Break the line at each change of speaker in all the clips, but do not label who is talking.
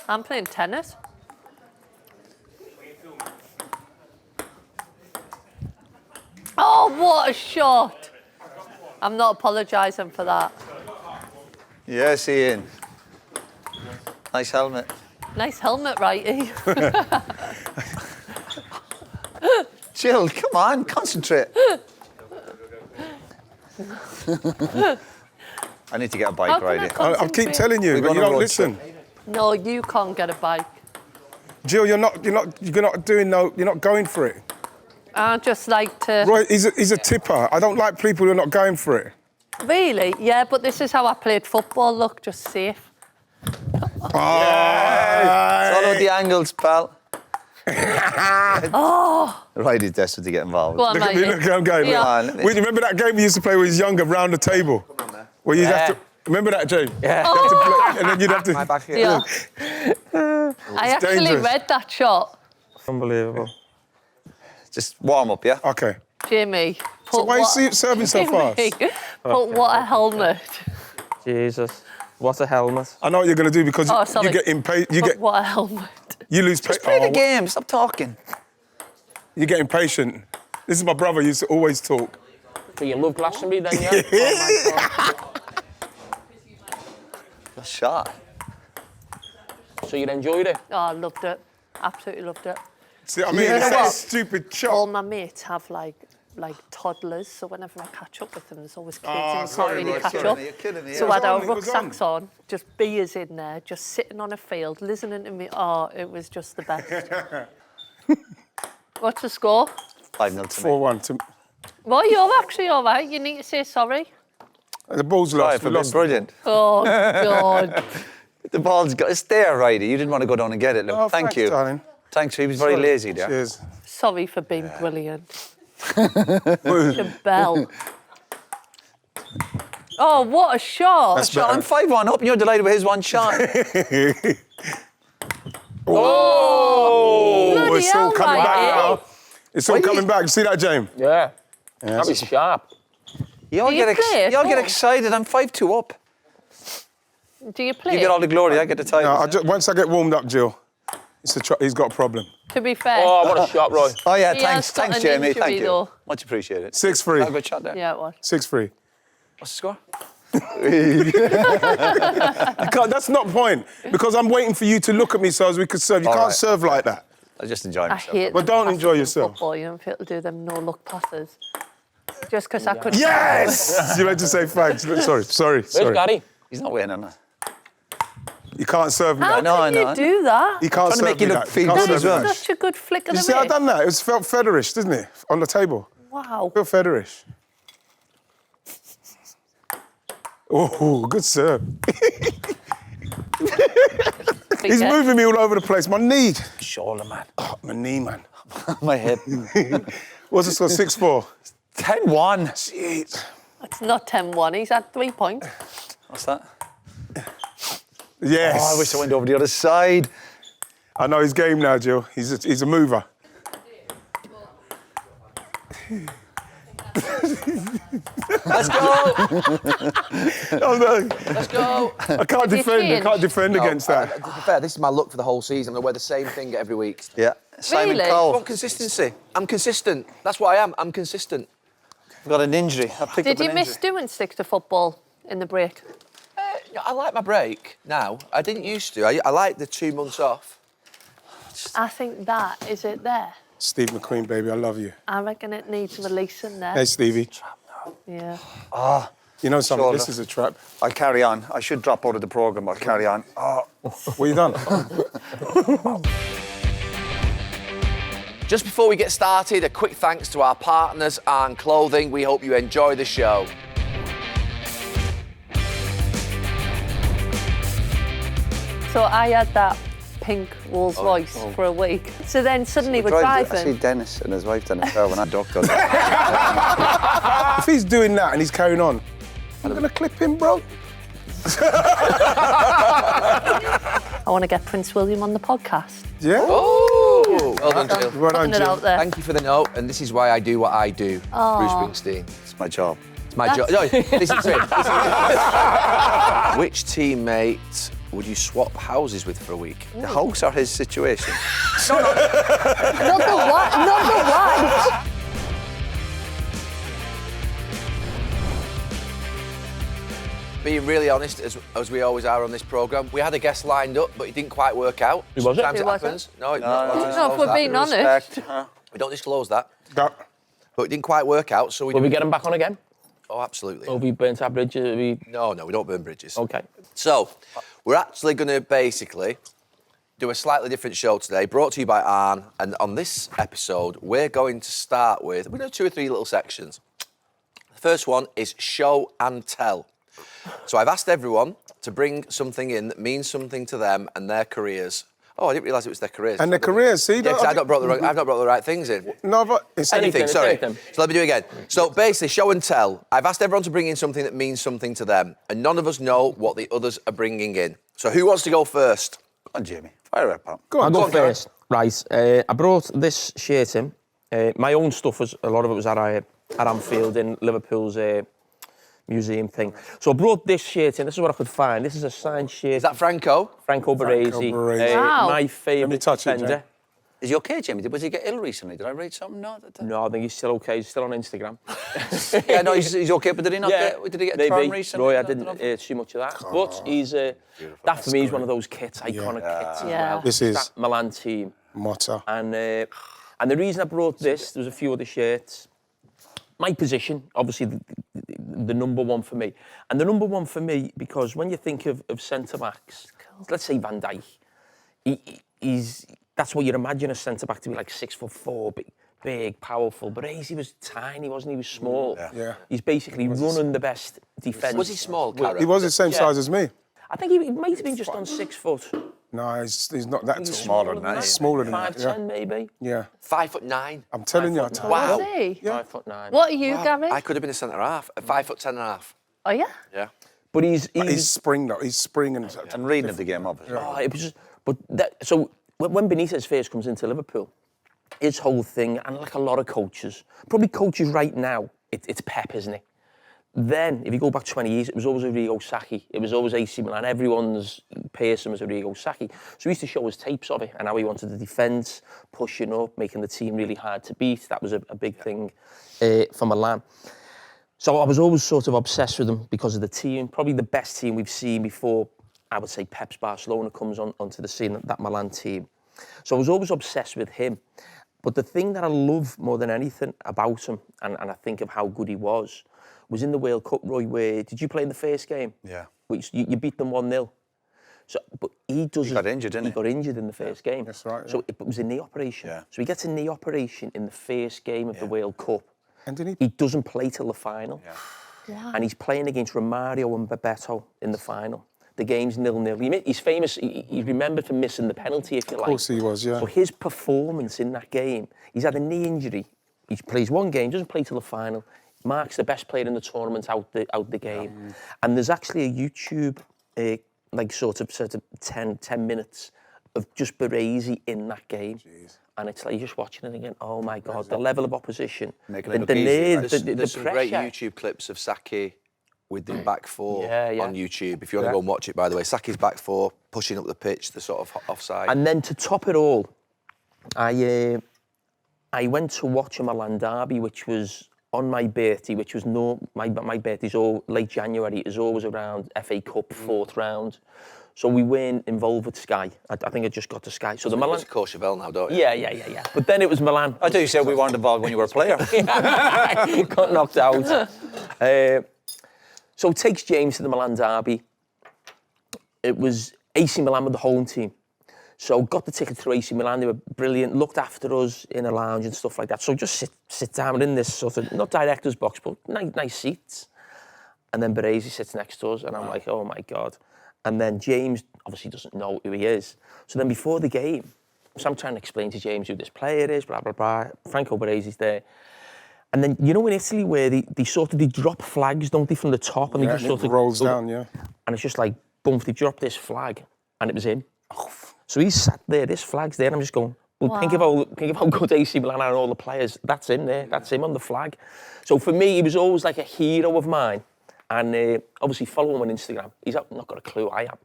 I'm playing tennis. Oh, what a shot! I'm not apologising for that.
Yes, Ian. Nice helmet.
Nice helmet, righty.
Jill, come on, concentrate. I need to get a bike riding.
I keep telling you, but you don't listen.
No, you can't get a bike.
Jill, you're not going for it.
I just like to...
Roy, he's a tipper. I don't like people who are not going for it.
Really? Yeah, but this is how I played football. Look, just safe.
It's all about the angles, pal. Right, he's desperate to get involved.
Go on,
Look at me, look, I'm going.
Yeah.
Well, you remember that game we used to play when we was younger, round the table? Where you'd have to... Remember that, Jane?
Yeah.
You have to play, and then you'd have to...
My back here.
Yeah. I actually
dangerous.
read that shot.
Unbelievable.
Just warm up, yeah?
OK.
Jimmy.
So why are you serving so fast?
But what a helmet.
Jesus. What a helmet.
I know what you're going to do because you get impatient.
What a helmet.
You lose
Just play the game, stop talking.
You get impatient. This is my brother, he used to always talk.
So you love Glastonbury then, yeah?
That's shot.
So you enjoyed it?
Oh, I loved it. Absolutely loved it.
See what I mean?
You know
It's
what?
a stupid shot.
All my mates have like toddlers, so whenever I catch up with them, there's always kids and you can't
sorry,
really
Roy,
catch
sorry.
up.
You're kidding me.
So
Yeah.
I had our
It was on.
rucksacks on, just beers in there, just sitting on a field, listening to me. Oh, it was just the best. What's the score?
5-0 to me.
4-1 to...
Well, you're actually all right. You need to say sorry.
The ball's
Sorry
lost.
for
We
being
lost.
brilliant.
Oh, God.
The ball's got... It's there, Righty. You didn't want to go down and get it, look.
Oh,
Thank
thanks,
you.
darling.
Thanks, he was very lazy there.
Cheers.
Sorry for being brilliant. The bell. Oh, what a shot.
That's
Shot, I'm
better.
5-1 up and you're delighted with his one shot.
Oh,
Bloody
it's all
hell,
coming back
Righty.
now. It's all coming back. You see that, James?
Yeah. That was sharp.
You all
Do you
get
play it?
you all get
Oh.
excited. I'm 5-2 up.
Do you play?
You get all the glory, I get the title.
No, once I get warmed up, Jill, he's got a problem.
To be fair.
Oh, what a shot, Roy.
Oh, yeah,
He
thanks,
has got
thanks,
an
Jamie.
injury,
Thank you.
though.
Much appreciated.
6-3.
Have a good shot there.
Yeah, it was.
6-3.
What's the score?
That's not the point, because I'm waiting for you to look at me so as we could serve. You
All
can't
right.
serve like that.
I just enjoy
I
myself.
hate
But
them
don't
passes
enjoy
in
yourself.
Football, you know, people do them no-look passes. Just because I couldn't...
Yes! You meant to say thanks. Sorry.
Where's Gary?
He's not winning.
You can't serve me
How
that.
know, I
can
know.
you do that?
You can't
Trying to
serve
make
me
you look
that.
feel
You can't
good
serve
as
me
well.
that.
Such a good flick of
You
the
see, I
wrist.
done that. It was felt Federish, didn't it? On the table.
Wow.
Phil Federish. Oh, good serve. He's moving me all over the place. My knee.
Shoulder, man.
Oh, my knee, man.
My hip.
What's the score? 6-4.
10-1.
Shit.
It's not 10-1. He's had 3 points.
What's that?
Yes.
Oh, I wish I went over the other side.
I know his game now, Jill. He's a mover.
Let's go.
Oh, no.
Let's go.
I can't
Did you
defend. I
change?
can't defend against that.
To be fair, this is my look for the whole season. I wear the same thing every week.
Yeah. Simon
Really?
I
Cole.
want consistency. I'm consistent. That's what I am. I'm consistent.
I've got an injury. I picked
Did
up
you
an
miss
injury.
doing stick to football in the break?
I like my break now. I didn't used to. I like the 2 months off.
I think that is it there.
Steve McQueen, baby, I love you.
I reckon it needs releasing there.
Hey, Stevie.
Yeah.
You know something?
Shoulder.
This is a trap.
I'll carry on. I should drop out of the programme. I'll carry on. Oh,
What you done?
Just before we get started, a quick thanks to our partners, Arne Clothing. We hope you enjoy the show.
So I had that pink Rolls Royce for a week. So then suddenly we're
I see
driving.
Dennis and his wife done it well when I ducked us.
If he's doing that and he's carrying on, I'm going to clip him, bro.
I want to get Prince William on the podcast.
Yeah?
Oh, well done, Jill.
Well done,
Putting it
Jill.
out there.
Thank you for the note, and this is why I do what I do, Bruce Springsteen.
It's my job.
It's my job. No, listen to it. Which teammate would you swap houses with for a week?
The house or his situation?
Not the what? Not the what?
Being really honest, as we always are on this programme, we had a guest lined up, but it didn't quite work out.
Who was it?
Sometimes
Who
it
was it?
happens. No,
No, if we're being honest.
we don't disclose that.
That,
But it didn't quite work out, so we...
Will we get him back on again?
Oh, absolutely.
Or have we burnt our bridges? Have we...
No, we don't burn bridges.
Okay.
So, we're actually going to basically do a slightly different show today, brought to you by Arne. And on this episode, we're going to start with... We're going to do 2 or 3 little sections. The first one is show and tell. So I've asked everyone to bring something in that means something to them and their careers. Oh, I didn't realise it was their careers.
and the careers, see?
Yeah, 'cause I've not brought the right things in.
No, but it's
Anything,
Anything,
sorry.
anything.
So let me do it again. So basically, show and tell. I've asked everyone to bring in something that means something to them, and none of us know what the others are bringing in. So who wants to go first?
Come on, Jamie. Fire it up, pal.
Go
I'll
on,
go
go on,
first. Right. I brought this shirt in. My own stuff a lot of it was at Anfield in Liverpool's museum thing. So I brought this shirt in. This is what I could find. This is a signed shirt.
Is that Franco?
Franco Baresi?
Baresi.
Wow.
My
Let me
favourite
touch it,
defender.
Jay.
Is he okay, Jamie? Was he get ill recently? Did I read something? No.
No, I think he's still okay. He's still on Instagram.
Yeah, no, he's okay, but did he not did he get a
maybe.
turn recently?
Roy, I didn't hear too much of that. But he's that for me is one of those kits, iconic kits as
Yeah.
well.
This is-
that Milan team.
Motta.
And the reason I brought this, there was a few other shirts. My position, obviously, the number one for me. And the number one for me, because when you think of centre-backs, let's say Van Dijk, that's what you'd imagine a centre-back to be, like 6'4", big, powerful. But he was tiny, wasn't he? He was small.
Yeah.
He's basically running the best defence.
Was he small, Carragher?
He was the same size as me.
I think he might have been just on 6 foot.
No, he's not that tall.
smaller than that.
He's smaller than that,
5'10", maybe.
Yeah.
5'9".
I'm telling you.
5'9".
Wow.
Was he?
Yeah.
5'9".
What are you, Gary?
I could have been a centre half, a 5'10" and a half.
Oh, yeah?
Yeah.
But he's
He's spring, though. He's spring and...
And reading of the game, obviously.
Oh, it was just, so when Benitez first comes into Liverpool, his whole thing, and like a lot of coaches, probably coaches right now, it's Pep, isn't it? Then, if you go back 20 years, it was always Arrigo Sacchi. It was always AC Milan. Everyone's Pearson was Arrigo Sacchi. So he used to show us tapes of it and how he wanted the defence, pushing up, making the team really hard to beat. That was a big thing for Milan. So I was always sort of obsessed with him because of the team. Probably the best team we've seen before, I would say, Pep's Barcelona comes onto the scene, that Milan team. So I was always obsessed with him. But the thing that I love more than anything about him, and I think of how good he was in the World Cup, Roy, where, did you play in the first game?
Yeah.
You beat them 1-0. So, but he doesn't...
He got injured, didn't he?
He got injured in the first game.
That's right, yeah.
So it was a knee operation.
Yeah.
So he gets a knee operation in the first game of the World Cup.
And did
He doesn't play till the final.
Yeah.
And he's playing against Romario and Bebeto in the final. The game's 0-0. He's famous, he's remembered for missing the penalty, if you like.
Of course he was, yeah.
So his performance in that game, he's had a knee injury. He plays one game, doesn't play till the final. Mark's the best player in the tournament out the game. And there's actually a YouTube, like sort of 10 minutes of just Baresi in that game. Jeez. And it's like you're just watching it again. Oh my God, the level of opposition,
Making it
the
look easy,
nerves,
right?
the
There's some
pressure.
great YouTube clips of Saki with the back four
Yeah.
on YouTube. If you want to go and watch it, by the way, Saki's back four, pushing up the pitch, the sort of offside.
And then to top it all, I went to watch a Milan derby, which was on my birthday, which was my birthday's all late January. It was always around FA Cup, fourth round. So we weren't involved with Sky. I think I just got to Sky. So the Milan...
It's Courchevel now, don't you?
Yeah. But then it was Milan.
I thought you said we weren't involved when you were a player.
Got knocked out. So it takes James to the Milan derby. It was AC Milan with the home team. So got the ticket through AC Milan. They were brilliant, looked after us in a lounge and stuff like that. So just sit down in this sort of, not director's box, but nice seats. And then Baresi sits next to us, and I'm like, oh my God. And then James obviously doesn't know who he is. So then before the game, so I'm trying to explain to James who this player is, blah, blah, blah. Franco Baresi's there. And then, you know, in Italy where they drop flags, don't they, from the top? And they just sort of
rolls down, yeah.
And it's just like, boom, they dropped this flag, and it was him. So he's sat there, this flag's there, and I'm just going, well, think of how good AC Milan are and all the players. That's him there, that's him on the flag. So for me, he was always like a hero of mine. And obviously follow him on Instagram. He's not got a clue I am.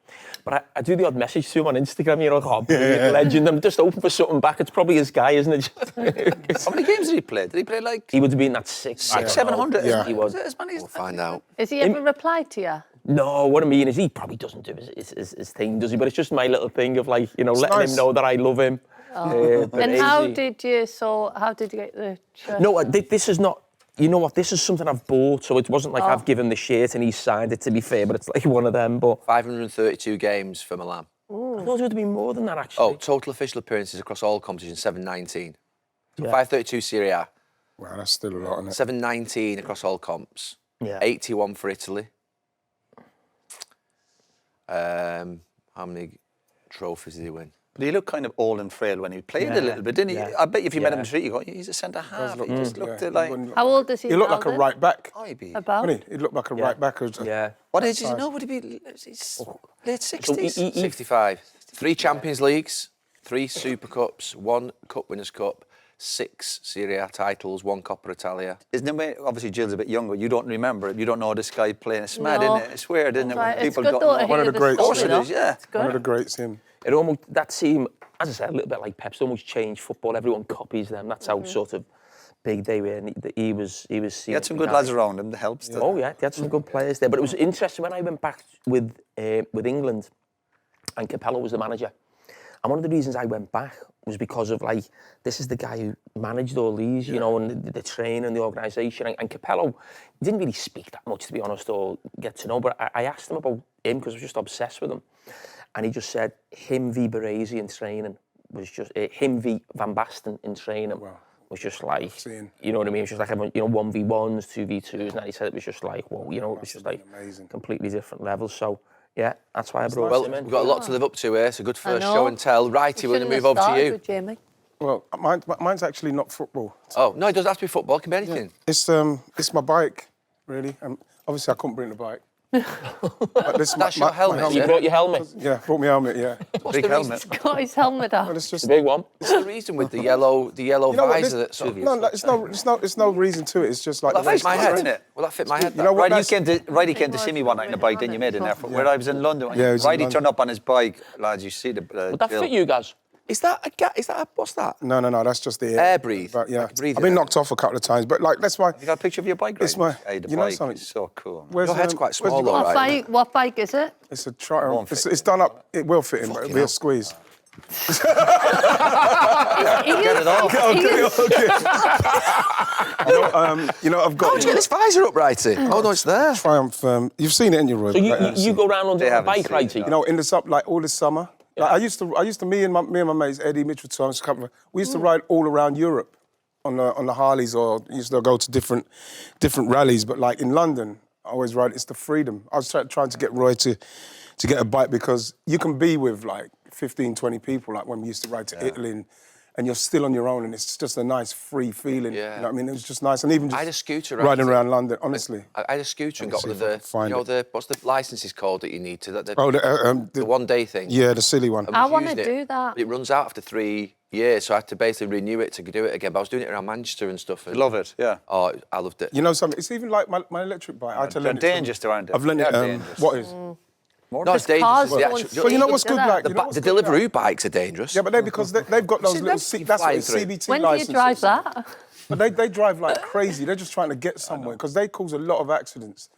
But I do the odd message to him on Instagram, you know, like, oh, brilliant, legend. I'm just hoping for something back. It's probably his guy, isn't it?
How many games did he play? Did he play like...
He would have been that
700?
Yeah.
He was.
As many as
We'll find out.
Has he ever replied to you?
No, what I mean is he probably doesn't do his thing, does he? But it's just my little thing of like, you know, letting
nice.
him know that I love him.
And how did you get the shirt?
No, this is not... You know what? This is something I've bought, so it wasn't like I've given the shirt and he signed it, to be fair, but it's like one of them, but...
532 games for Milan.
I thought it would have been more than that, actually.
Oh, total official appearances across all competitions, 719. So
Yeah.
532 Serie A,
Wow, that's still a lot, isn't it?
719 across all comps.
Yeah.
81 for Italy. How many trophies did he win?
But he looked kind of old and frail when he played a little bit, didn't he?
Yeah.
I bet if you met him in
Yeah.
the street, you go, he's a centre half. He just looked
Yeah.
like...
How old is he?
He looked
now
like a
then?
right back.
Oh, he'd be...
About?
Didn't he? He looked like a right back.
Yeah.
What age is he now? Would he be he's late 60s?
So he-
65. 3 Champions Leagues, 3 Super Cups, 1 Cup Winners' Cup, 6 Serie A titles, 1 Coppa Italia.
Isn't it? Obviously, Jill's a bit younger. You don't remember it. You don't know this guy playing. It's mad,
No.
isn't it? It's weird, isn't it?
Right,
When
it's
people
good
don't
though
know.
to
One of
hear
the greats.
story,
Of course it
though.
is, yeah.
It's good.
One of the greats, him.
It almost, that team, as I said, a little bit like Pep's, almost changed football. Everyone copies them. That's how sort of big they were. And he was
He had some good lads around him that helps. didn't
Oh yeah, they had some good players there. But it was interesting when I went back with England, and Capello was the manager. And one of the reasons I went back was because of like, this is the guy who managed all these, you know, and the training and the organisation. And Capello didn't really speak that much, to be honest, or get to know. But I asked him about him because I was just obsessed with him. And he just said, him v Baresi in training was just, him v Van Basten in training was just like, you know what I mean? It was just like, you know, 1v1s, 2v2s. And he said it was just like, whoa, you know, it was just like
amazing.
completely different levels. So, yeah, that's why I brought
Well,
him in.
we've got a lot to live up to here. It's a good first
know.
show and tell. Righty, we're going to move over to you.
With Jamie.
Well, mine's actually not football.
Oh, no, it doesn't have to be football. It can be anything.
It's my bike, really. Obviously, I couldn't bring the bike. But this
That's your helmet,
You brought your helmet.
Yeah, brought my helmet. Yeah.
Big helmet.
Got his helmet on.
Well, it's just
The big one.
What's the reason with the yellow
you know what,
visor that sort of...
no, it's no reason to it. It's just like
Will
the
that fit my
way
head?
it's
isn't it?
Will that fit my head?
You know what?
Righty came to see me one night on a bike, then you made an effort. Where I was in London,
Yeah, he was in
Righty
London.
turned up on his bike, lads, you see the...
Would that fit you guys?
Is that a... What's that?
No, that's just the
Air breathe.
But, yeah,
Like breathing
I've been
air.
knocked off a couple of times, but like that's why.
You got a picture of your bike,
It's
right?
my-
Hey, the
you know
bike
something?
is so cool.
Where's,
Your head's quite
where's the
small, though,
guy?
right?
What bike is it?
It's a Triumph.
Won't fit.
It's done up. It will fit in, but it'll be a squeeze.
Get it off.
You know, I've
How'd
got
you get this visor up, Righty? Oh, no, it's there.
Triumph. You've seen it in your room.
So you go around on
They
the
haven't
bike,
seen
righty?
it,
You know, in the like all this summer. Like, I used to me and my mates Eddie Mitchell Thomas, we used to ride all around Europe on the Harleys, or used to go to different rallies. But like in London, I always ride. It's the freedom. I was trying to get Roy to get a bike because you can be with like 15, 20 people, like when we used to ride to Italy, and you're still on your own, and it's just a nice free feeling.
Yeah.
You know what I mean? It was just nice, and even just
I had a scooter
riding
Righty.
around London. Honestly.
I had a scooter and got
see
one of
if I
the,
can find
you know,
it.
what's the licenses called that you need to,
The
the one-day thing.
yeah, the silly one.
I
was
want to
using it,
do that.
but it runs out after 3 years, so I had to basically renew it to do it again. But I was doing it around Manchester and stuff. And,
Love it, yeah.
Oh, I loved it.
You know something? It's even like my electric bike. I had to
They're
learn it from-
dangerous around it.
I've learned it.
They're dangerous.
What is?
No, it's dangerous.
cars
The
don't
actual-
see
But you know what's
do
good,
that.
like you know what's
The
good,
Deliveroo
like-
bikes are dangerous.
Yeah, but because they've got those
See,
little
them
C,
keep
that's what
flying
it's,
through.
CBT
When do you
licenses.
drive that?
But they drive like crazy. They're just trying to get somewhere because they cause a lot of accidents.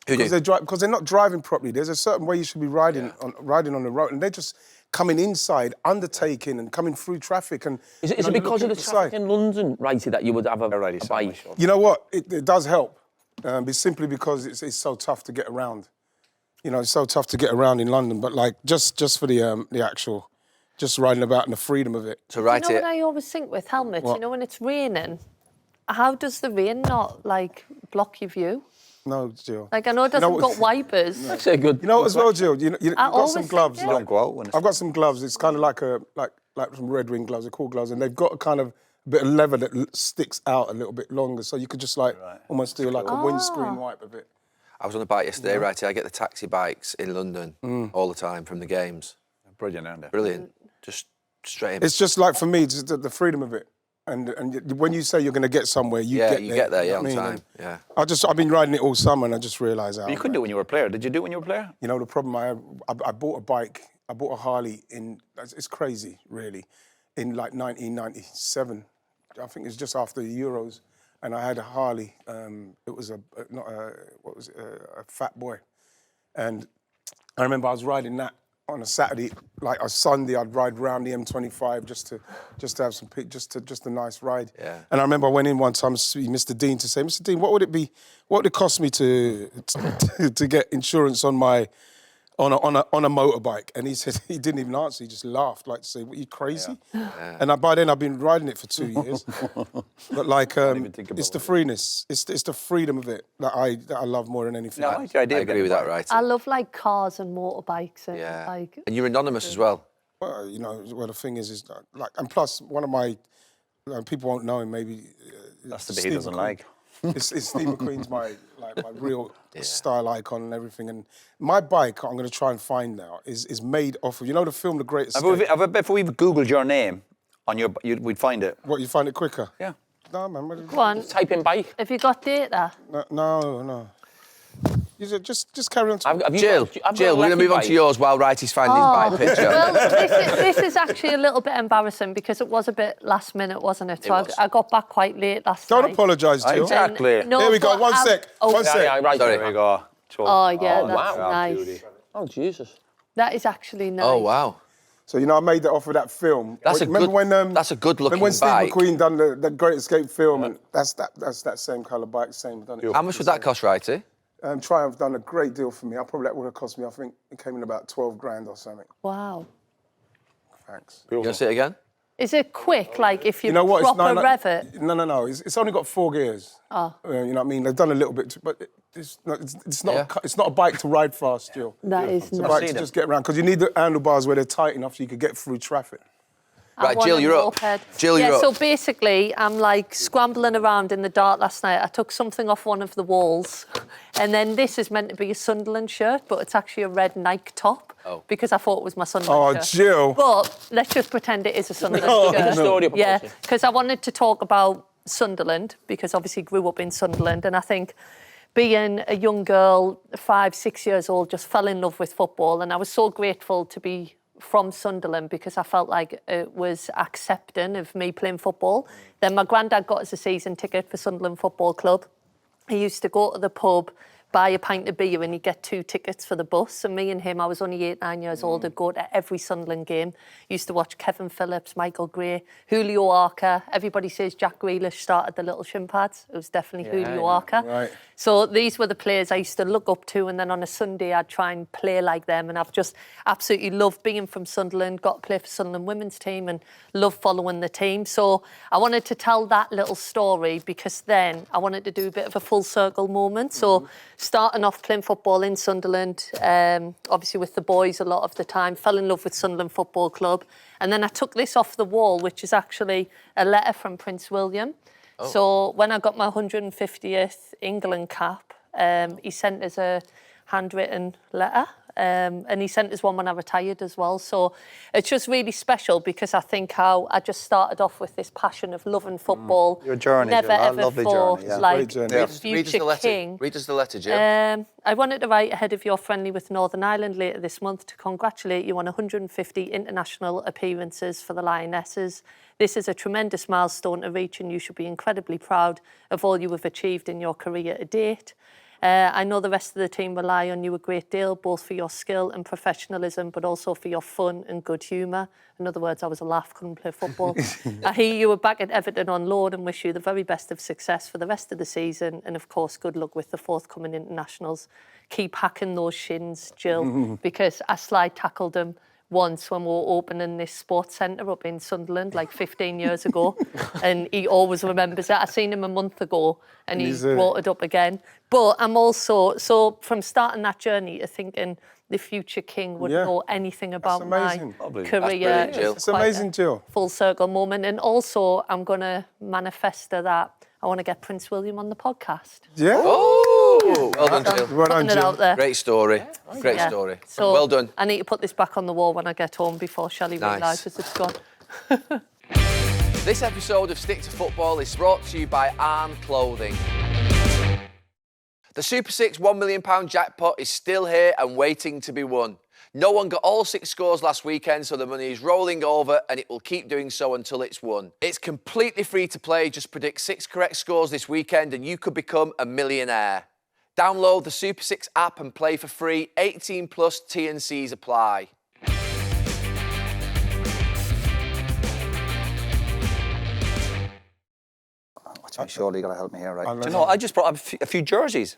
Who do?
Because they're not driving properly. There's a certain way you should be riding on the road, and they're just coming inside, undertaking, and coming through traffic. And
Is
you
it
know,
because
you
of the
look
traffic
inside.
in London, righty, that you would have a
Righty, so
bike?
much shorter.
You know what? It does help. It's simply because it's so tough to get around. You know, it's so tough to get around in London. But like just for the actual, just riding about and the freedom of it.
So
You
right
know
here.
what I always think with helmets?
What?
You know when it's raining, how does the rain not like block your view?
No, Jill.
Like I know it
You know
doesn't
what-
got wipers.
That's a good.
You know what as well, Jill? You've got
always
some
think
gloves.
it.
You don't go out when it's...
I've got some gloves. It's kind of like some Red Wing gloves. They're cool gloves, and they've got a kind of bit of leather that sticks out a little bit longer, so you could just like almost do like a windscreen wipe of it.
I was on a bike yesterday, Righty. I get the taxi bikes in London all the time from the games.
Brilliant, aren't they?
Brilliant. Just straight in.
It's just like for me, just the freedom of it. And when you say you're going to get somewhere, you
Yeah,
get
you
there.
get there,
you know
on
what I mean?
time.
And
Yeah.
I've been riding it all summer, and I just realised how.
You couldn't do it when you were a player. Did you do it when you were a player?
You know, the problem I bought a bike. I bought a Harley it's crazy, really, in like 1997. I think it's just after the Euros, and I had a Harley. It was a Fat Boy, and I remember I was riding that on a Saturday, like a Sunday. I'd ride round the M25 just to have some just a nice ride.
Yeah.
And I remember I went in one time to see Mr. Dean to say, Mr. Dean, what would it cost me to get insurance on my on a motorbike? And he said he didn't even answer. He just laughed, like to say, "What, you crazy?" Yeah. And by then I've been riding it for 2 years. But like, it's the freeness, it's the freedom of it that I love more than anything.
No, I like the idea.
I agree with that, right?
I love like cars and motorbikes and
Yeah.
like.
And you're anonymous as well.
Well, you know, the thing is that, like, and plus one of my people won't know him. Maybe
That's the bit he doesn't like.
It's Steve McQueen's my real style icon and everything. And my bike, I'm going to try and find now, is made off of, you know, the film The Great Escape.
If we Googled your name on we'd find it.
What, you find it quicker?
Yeah.
No, man.
Go on.
Type in bike.
Have you got data?
No. You just carry on.
Jill, we're going to move on to yours while Righty's finding his bike picture.
Well, this is actually a little bit embarrassing because it was a bit last minute, wasn't it? So I got back quite late last night.
Don't apologise, Jill.
Exactly.
No,
There we go.
but
One sec.
Oh,
Right.
Sorry.
There we go.
Oh, yeah, that's
wow.
nice.
Oh, Jesus.
That is actually nice.
Oh, wow.
So, you know, I made that off of that film.
That's a good-looking
Remember when Steve
bike.
McQueen done the Great Escape film, and that's that same colour bike, same. Done it.
How much would that cost, Righty?
Triumph done a great deal for me. That would have cost me, I think, it came in about 12 grand or something.
Wow.
Thanks.
You want to see it again?
Is it quick, like if you
know what?
proper rev it?
No. It's only got 4 gears.
Oh.
You know what I mean? They've done a little bit, but it's not.
Yeah.
It's not a bike to ride fast, Jill.
That is
It's a
nice.
bike to just get around because you need the handlebars where they're tight enough so you could get through traffic.
Right,
I want
Jill,
a
you're up.
moped.
Jill, you're
so
up.
basically, I'm like scrambling around in the dark last night. I took something off one of the walls, and then this is meant to be a Sunderland shirt, but it's actually a red Nike top because I thought it was my Sunderland shirt.
Jill.
But let's just pretend it is a Sunderland shirt.
Story about
Yeah,
it.
because I wanted to talk about Sunderland because obviously grew up in Sunderland, and I think being a young girl, 5, 6 years old, just fell in love with football, and I was so grateful to be from Sunderland because I felt like it was accepting of me playing football. Then my granddad got us a season ticket for Sunderland Football Club. He used to go to the pub, buy a pint of beer and he'd get 2 tickets for the bus. And me and him, I was only 8, 9 years old, would go to every Sunderland game. Used to watch Kevin Phillips, Michael Gray, Julio Arca. Everybody says Jack Grealish started the little shin pads. It was definitely Julio Arca.
Right.
So these were the players I used to look up to, and then on a Sunday I'd try and play like them. And I've just absolutely loved being from Sunderland, got to play for Sunderland women's team and love following the team. So I wanted to tell that little story because then I wanted to do a bit of a full circle moment. So starting off playing football in Sunderland, obviously with the boys a lot of the time, fell in love with Sunderland Football Club. And then I took this off the wall, which is actually a letter from Prince William. So when I got my 150th England cap, he sent us a handwritten letter. And he sent us one when I retired as well. So it's just really special because I think how I just started off with this passion of loving football.
Your journey,
Never
Jill, a
ever
lovely
thought
journey, yeah.
like
Great journey.
the
Read us
future
the letter.
king.
Read us the letter, Jill.
I wanted to write ahead of your friendly with Northern Ireland later this month to congratulate you on 150 international appearances for the Lionesses. This is a tremendous milestone to reach and you should be incredibly proud of all you have achieved in your career to date. I know the rest of the team rely on you a great deal, both for your skill and professionalism, but also for your fun and good humour. In other words, I was a laugh, couldn't play football. I hear you were back at Everton on loan and wish you the very best of success for the rest of the season. And of course, good luck with the forthcoming internationals. Keep hacking those shins, Jill, because I slide tackled them once when we were opening this sports centre up in Sunderland like 15 years ago and he always remembers it. I seen him a month ago and he brought it up again. But I'm also, so from starting that journey to thinking the future king would know anything about my career.
It's amazing, Jill.
Full circle moment. And also I'm going to manifest that I want to get Prince William on the podcast.
Yeah?
Oh, well done, Jill.
Well done,
Putting it out
Jill.
there.
Great story. Great
Yeah.
story.
So
Well done.
I need to put this back on the wall when I get home before Shelley
Nice.
realises it's gone.
This episode of Stick to Football is brought to you by Arne Clothing. The Super 6 £1 million jackpot is still here and waiting to be won. No one got all 6 scores last weekend, so the money is rolling over and it will keep doing so until it's won. It's completely free to play. Just predict 6 correct scores this weekend and you could become a millionaire. Download the Super 6 app and play for free. 18 plus T&Cs apply.
Surely you got to help me here, right?
I
Do
know.
you know, I just brought up a few jerseys.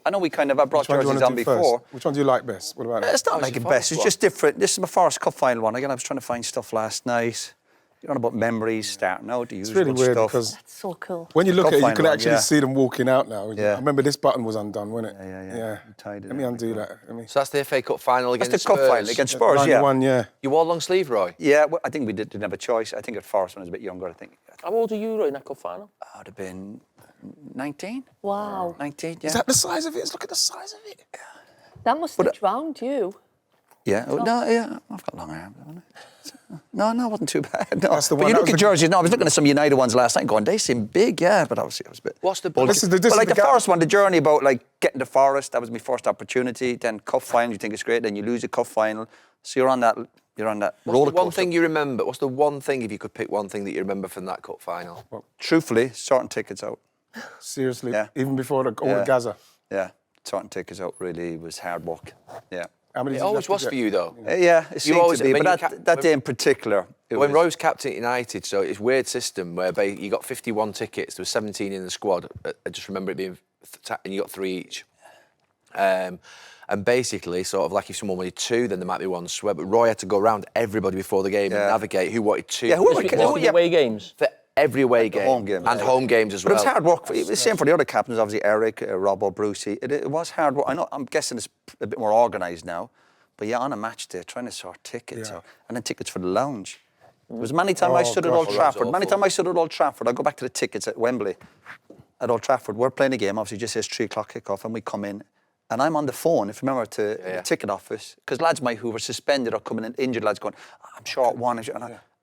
I know I brought
Which one do you
jerseys
want to
on
do
before.
first? Which one do you like best? What about it?
It's not like
your
it
Forest
best, it's
one?
just different. This is my Forest Cup final one. Again, I was trying to find stuff last night. You're on about memories, starting out, the
It's
usual
really weird
stuff.
because
That's so cool.
when you look
Cup
at it, you
final
can
one,
actually
yeah.
see them walking out now.
Yeah.
I remember this button was undone, wasn't it?
Yeah. You tied it
Let me
up.
undo that. Let me...
So that's the FA Cup final against
That's the cup
Spurs.
final against Spurs, yeah.
91, yeah.
You wore long sleeve, Roy?
Yeah, well, I think we didn't have a choice. I think at Forest when I was a bit younger, I think.
How old are you, Roy, in that cup final?
I would have been 19.
Wow.
19, yeah.
Is that the size of it? Look at the size of it.
That must have drowned you.
Yeah, no, yeah, I've got long arms, haven't I? No, it wasn't too bad. No.
That's the
But
one-
you
that
look
was
at
the-
jerseys. No, I was looking at some United ones last night, going, they seem big, yeah. But obviously, I was a bit.
What's the
bulky.
this
is the-
But like
the
the
gap-
first one, the journey about like getting to Forest, that was my first opportunity. Then cup final, you think it's great. Then you lose a cup final, so you're on that roller
What's the
coaster.
one thing you remember? What's the one thing, if you could pick one thing that you remember from that cup final?
Truthfully, sorting tickets out.
Seriously,
Yeah.
even before all the Gaza.
Yeah, sorting tickets out really was hard work. Yeah.
How many
It
did you
always
have to
was
get?
for you, though.
Yeah, it seemed
always-
to be,
when
but
you
that day in particular, it
When
was,
Roy was captain at United, so it's a weird system where you got 51 tickets, there was 17 in the squad. I just remember it being, and you got 3 each. And basically, sort of like if someone wanted 2, then there might be 1 sweat. But Roy had to go around everybody before the game and
Yeah.
navigate who wanted 2.
Yeah, who were-
Was
who-
it
yeah.
away games?
For every away game.
home games.
And home games as
But
well.
it was hard work. It was the same for the other captains, obviously Eric, Robbo, Brucey. It was hard work. I'm guessing it's a bit more organised now. But yeah, on a match day, trying to sort tickets out. And then tickets for the lounge. There was many times I stood at Old
gosh.
Trafford.
That's
Many
awful.
times I stood at Old Trafford. I go back to the tickets at Wembley. At Old Trafford, we're playing a game. Obviously, it just says 3 o'clock kickoff, and we come in. And I'm on the phone, if you remember, to the ticket office. Because lads who were suspended or coming in, injured lads going, I'm short one.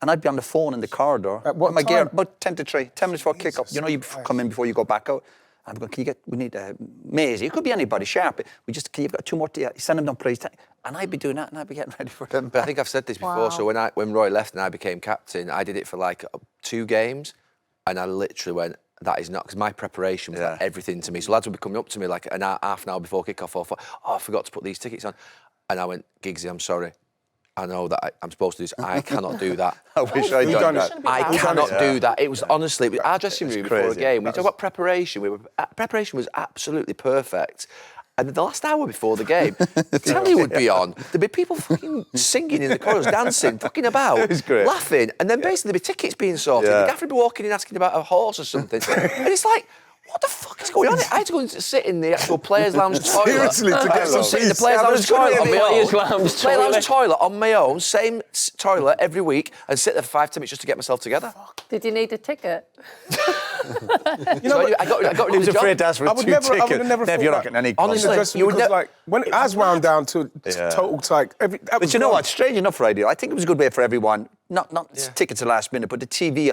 And I'd be on the phone in the corridor.
At what
with my gear,
time?
about 10 to 3, 10 minutes before kickoff. You know, you come in before you go back out. I'm going, we need Maisie. It could be anybody, Sharp. You've got 2 more, send them down, please. And I'd be doing that, and I'd be getting ready for them.
But I think I've said this before.
Wow.
So when Roy left and I became captain, I did it for like 2 games, and I literally went, that is not, because my preparation was like everything to me. So lads would be coming up to me like half an hour before kickoff, or I forgot to put these tickets on, and I went, Giggsy, I'm sorry. I know that I'm supposed to do this. I cannot do that.
I wish I'd done that.
I cannot do that. It was honestly, our dressing room before a
crazy.
game, we talk about preparation. Preparation was absolutely perfect. And the last hour before the game, the telly would be on. There'd be people fucking singing in the corridors, dancing, fucking about,
It was great.
laughing. And then basically there'd be tickets being sorted.
Yeah.
The gaffer would be walking in asking about a horse or something. And it's like, what the fuck is going on? I had to go and sit in the actual players' lounge toilet.
Seriously, to get some
Sit in the
peace.
players'
Yeah, but
lounge
it's good
toilet
to
on
be
my
Players'
own.
lounge
Players' lounge
toilet.
toilet on my own, same toilet every week, and sit there for 5 minutes just to get myself together.
Did you need a ticket?
You know, I got to
I
do
was
the job.
afraid to ask for
I would
2
never- I would
tickets.
have never
Nev, you're
thought
not getting
that.
any
In the
Honestly,
dressing
you
room,
would
because
ne-
like when ours wound down to total like
But you know what? Strange enough, right? I think it was a good way for everyone. Not tickets at the last minute, but the TV.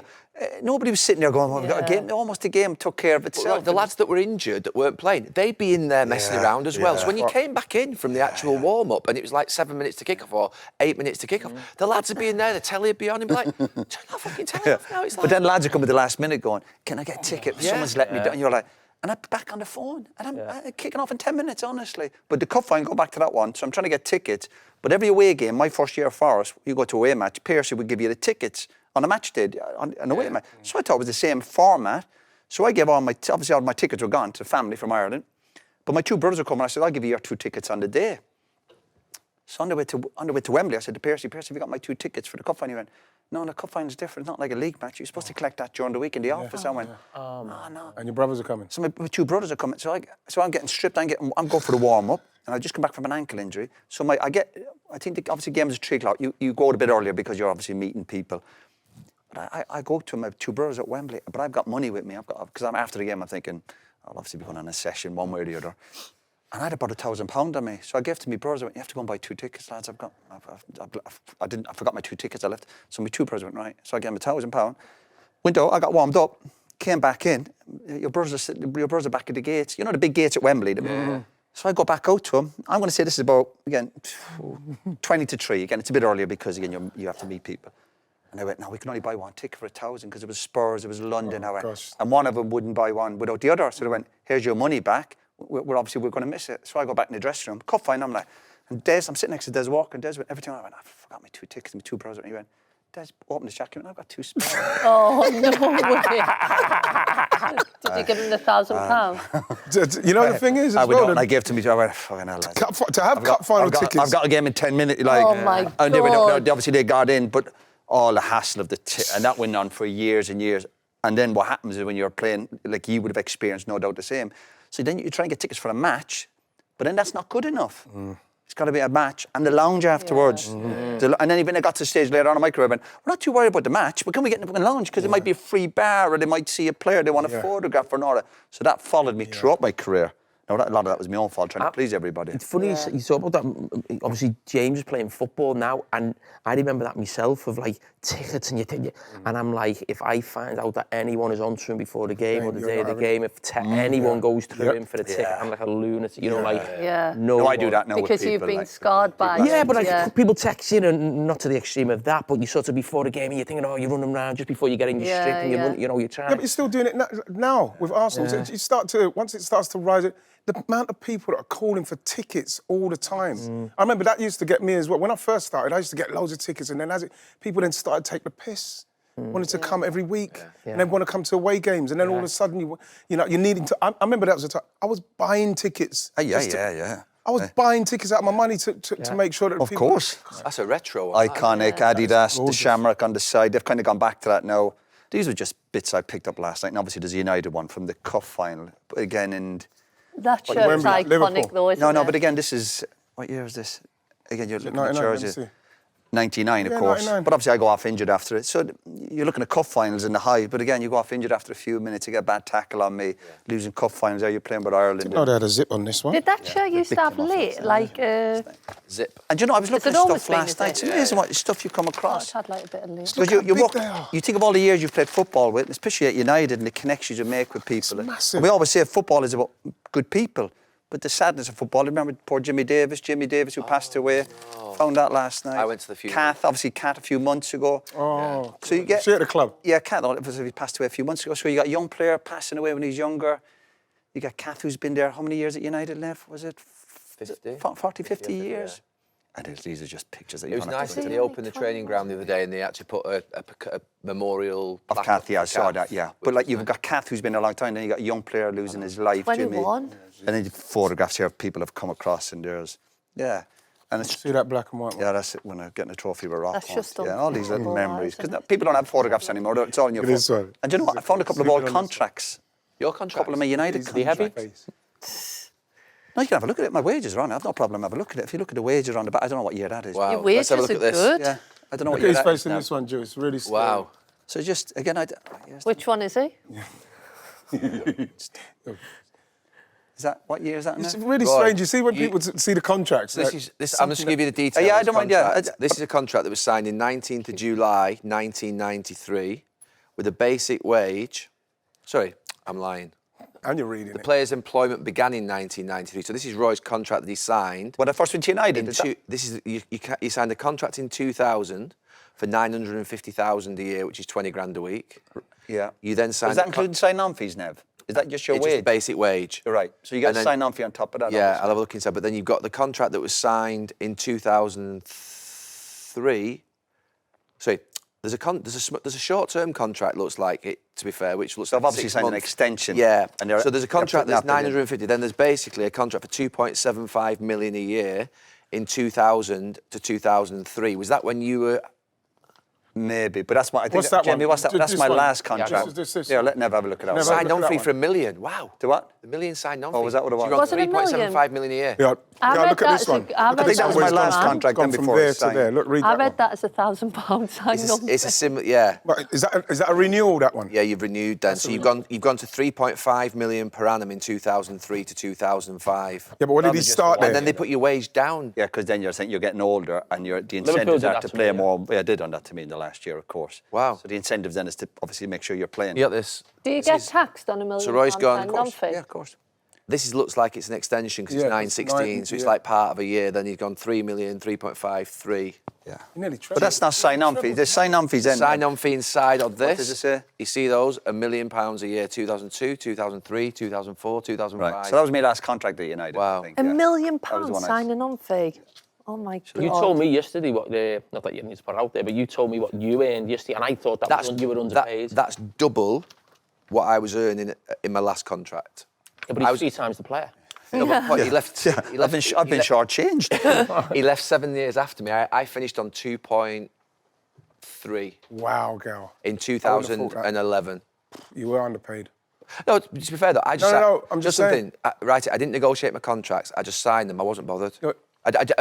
Nobody was sitting there going, "Well, we've got a game." Almost the game took care of itself.
The lads that were injured, that weren't playing, they'd be in there messing around as well. So when you came back in from the actual warm-up and it was like 7 minutes to kick off or 8 minutes to kick off, the lads would be in there, the telly would be on and be like, turn that fucking telly off now. It's like,
But then lads are coming at the last minute going, "Can I get a ticket? Someone's let me down." And you're like, and I'm back on the phone, and I'm kicking off in 10 minutes, honestly. But the cup final, go back to that one. So I'm trying to get tickets. But every away game, my first year at Forest, you go to away match, Piercy would give you the tickets on a match day, on an away match. So I thought it was the same format. So I gave obviously all my tickets were gone to the family from Ireland. But my 2 brothers were coming. I said, I'll give you your 2 tickets on the day. So on the way to Wembley, I said to Piercy, have you got my 2 tickets for the cup final? He went, no, the cup final is different. It's not like a league match. You're supposed to collect that during the week in the office. I went, no.
And your brothers are coming.
So my 2 brothers are coming. So I'm getting stripped. I'm going for the warm up, and I just come back from an ankle injury. So I think obviously games at 3 o'clock. You go out a bit earlier because you're obviously meeting people. But I go to my 2 brothers at Wembley, but I've got money with me. Because I'm after the game. I'm thinking I'll obviously be going on a session one way or the other. And I had about £1,000 on me, so I gave to my brothers. I went, you have to go and buy 2 tickets, lads. I forgot my 2 tickets I left. So my 2 brothers went, right. So I gave them £1,000. Went out, I got warmed up, came back in. Your brothers are back at the gates. You know the big gates at Wembley? So I go back out to him. I'm going to say this is about, again, 20 to 3. Again, it's a bit earlier because, again, you have to meet people. And I went, no, we can only buy one ticket for 1,000 because it was Spurs, it was London. And one of them wouldn't buy one without the other. So they went, here's your money back. We're obviously going to miss it. So I go back in the dressing room, cup fine. I'm like, and Des, I'm sitting next to Des Walker, and Des went, every time I went, I forgot my 2 tickets, my 2 brothers. And he went, Des, open his jacket, and I've got 2 Spurs.
Oh, no way. Did you give him the £1,000?
You know the thing is, as
I gave to me, I went, fucking hell, lads.
to have cup final tickets.
I've got a game in 10 minutes. Like,
Oh, my
and they went,
God.
obviously they got in, but all the hassle of and that went on for years and years. And then what happens is when you're playing, like you would have experienced, no doubt the same. So then you try and get tickets for a match, but then that's not good enough. It's got to be a match and the lounge afterwards. And then even I got to the stage later on, I might went, we're not too worried about the match, but can we get in the lounge? Because it might be a free bar, or they might see a player they want a photograph or not. So that followed me throughout my career. Now, a lot of that was my own fault, trying to please everybody.
It's funny you talk about that. Obviously, James is playing football now, and I remember that myself of like tickets, and and I'm like, if I find out that anyone is on to him before the game or the day of the game, if anyone goes through him for the ticket, I'm like a lunatic. You know, like no,
I do that now
because
with people,
you've been
like,
scarred by it.
Yeah, but like people text you, and not to the extreme of that, but you sort of before the game, and you're thinking, oh, you're running around just before you get in your strip, and you're trying.
Yeah, but you're still doing it now with Arsenal. So you start to, once it starts to rise, the amount of people that are calling for tickets all the time. I remember that used to get me as well. When I first started, I used to get loads of tickets, and then people then started to take the piss. Wanted to come every week, and then want to come to away games, and then all of a sudden you're needing to. I remember that was the time I was buying tickets.
I
was buying tickets out of my money to make sure that.
Of course,
That's a retro one.
iconic Adidas, the shamrock on the side. They've kind of gone back to that now. These were just bits I picked up last night, and obviously there's a United one from the cup final. But again, and
That shirt's
Wembley,
iconic,
Liverpool.
though, isn't it?
no, but again, this is what year is this? Again, you're looking at
99, let me
jerseys.
see.
99, of
Yeah,
course.
99.
But obviously I go off injured after it. So you're looking at cup finals in the high, but again, you go off injured after a few minutes, you get a bad tackle on me, losing cup finals there, you're playing with Ireland.
No, they had a zip on this one.
Did that shirt used to have lit, like...
Zip.
And you know, I was looking
it
at
always
stuff
been,
last
is
night.
it?
It's amazing what stuff you come
Oh,
across.
it had like a bit of lit.
Because you
big
walk,
they are.
you think of all the years you've played football with, especially at United and the connections you make with people.
It's massive.
And we always say football is about good people, but the sadness of football. Remember poor Jimmy Davis who passed away. Found out last night.
I went to the funeral.
Kath, obviously Kat a few months ago.
Oh,
So you get.
she at the club.
Yeah, Kath, he passed away a few months ago. So you got a young player passing away when he's younger. You got Kath, who's been there how many years at United, Lev? Was it
50?
40, 50 years? And these are just pictures that
It
you
was
don't have
nice
to
that
go
they
to.
opened the training ground the other day and they actually put a memorial
Of
plaque
Kath,
up
yeah, I
for
saw
Kath,
that, yeah.
which
But like
was
you've
nice.
got Kath, who's been there a long time, then you got a young player losing his life, Jimmy.
21.
And then photographs here of people have come across, and there's, and it's,
See that black and white one?
yeah, that's it when I'm getting a trophy with Rock.
That's just
yeah, all these little
unbelievable,
memories.
isn't
Because
it?
people don't have photographs anymore, it's all in your
It is
phone.
so.
And you know what, I found a couple of old contracts.
Your
A
contract?
couple of my United
Easy.
contracts. No, you can have a look at it. My wages are on it. I've no problem have a look at it. If you look at the wages on the back, I don't know what year that is.
Wow.
Your
Let's have a
wages
look
are
at this.
good.
Yeah, I don't know what
Look
year
at his
that
face
is
in
now.
this one, Joe. It's really scary.
Wow.
So just, again,
Which one is he?
is that, what year is that now?
It's really
Roy,
strange. You see when people see the contracts.
This
like,
is this. I'm just going to give you the details.
Yeah, I
of this
don't mind, yeah.
contract. This is a contract that was signed in 19th of July 1993 with a basic wage. Sorry, I'm lying.
and you're reading
The
it.
player's employment began in 1993. So this is Roy's contract that he signed.
When I first went to United,
In
is that-
this is you signed a contract in 2000 for 950,000 a year, which is 20 grand a week.
yeah.
You then signed.
Is that including sign-on fees, Nev? Is that just your
It's just
wage?
the basic wage.
You're right. So you get
And
a
then-
sign-on fee on top of that.
Yeah,
obviously.
I'll have a look inside. But then you've got the contract that was signed in 2003. Sorry, there's a short-term contract. Looks like it. To be fair, which looks
So
like
I've obviously
6
signed an
months.
extension.
Yeah.
And they're-
So there's a
they're
contract
putting
that's
that in.
950. Then there's basically a contract for 2.75 million a year in 2000 to 2003. Was that when you were?
Maybe, but that's my. I think
What's that
Jamie,
one?
what's that?
Just
That's
this
my
one.
last
Yeah,
contract.
this.
Yeah, let Nev have a look at that.
Nev,
one.
have a
Signed
look
on
at
fee
that
for
one.
$1 million. Wow.
Do what?
$1 million signed on fee.
Oh, was that what it was?
So you're on
Was it $1 million?
3.75 million a year.
Yeah,
I
yeah,
read
look at this
that
one.
as a- I
Look at
read
this
that
one.
as
my
a
last
man.
contract.
Gone
then
from
before
there
it's
to
signed.
there. Look, read
I
that
read
one.
that as £1,000 sign-on.
It's a similar, yeah.
But is that a renewal, that one?
Yeah, you've renewed then. So you've gone to 3.5 million per annum in 2003 to 2005.
Yeah, but when did he
Probably just
start
the
there?
And then they put your wage down.
Yeah, because then you're saying you're getting older and the
Liverpool
incentives
did
are
that
to
to
play
me, yeah.
more. Yeah, they done that to me in the last. last year, of course.
Wow.
So the incentive then is to obviously make sure you're playing.
You got this.
Do you get taxed on £1 million?
So Roy's gone,
signing
of
on
course.
fee?
Yeah, of course.
This looks like it's an extension because
Yeah,
it's
it's
9.16,
nine,
so it's
yeah.
like part of a year. Then he's gone 3 million, 3.5, 3.
Yeah.
You nearly
But that's not sign-on fee. The sign-on fees then.
Sign-on fee inside of this.
does it say?
You see those? £1 million a year, 2002, 2003, 2004, 2005.
Right. So that was my last contract at United.
Wow.
I think,
£1
yeah.
million
That was the one I-
signing on fee. Oh my God.
You told me yesterday what not that you need to put it out there, but you told me what you earned yesterday, and I thought you were underpaid.
That's double what I was earning in my last contract.
Yeah, but he's 3 times the player.
No, but what, he left.
Yeah.
He left
I've been shortchanged.
He left 7 years after me. I finished on 2.3
Wow, girl.
in
I wouldn't have thought that.
2011.
You were underpaid.
No, to be fair though, I just
No, I'm just saying.
Right, I didn't negotiate my contracts. I just signed them. I wasn't bothered.
No.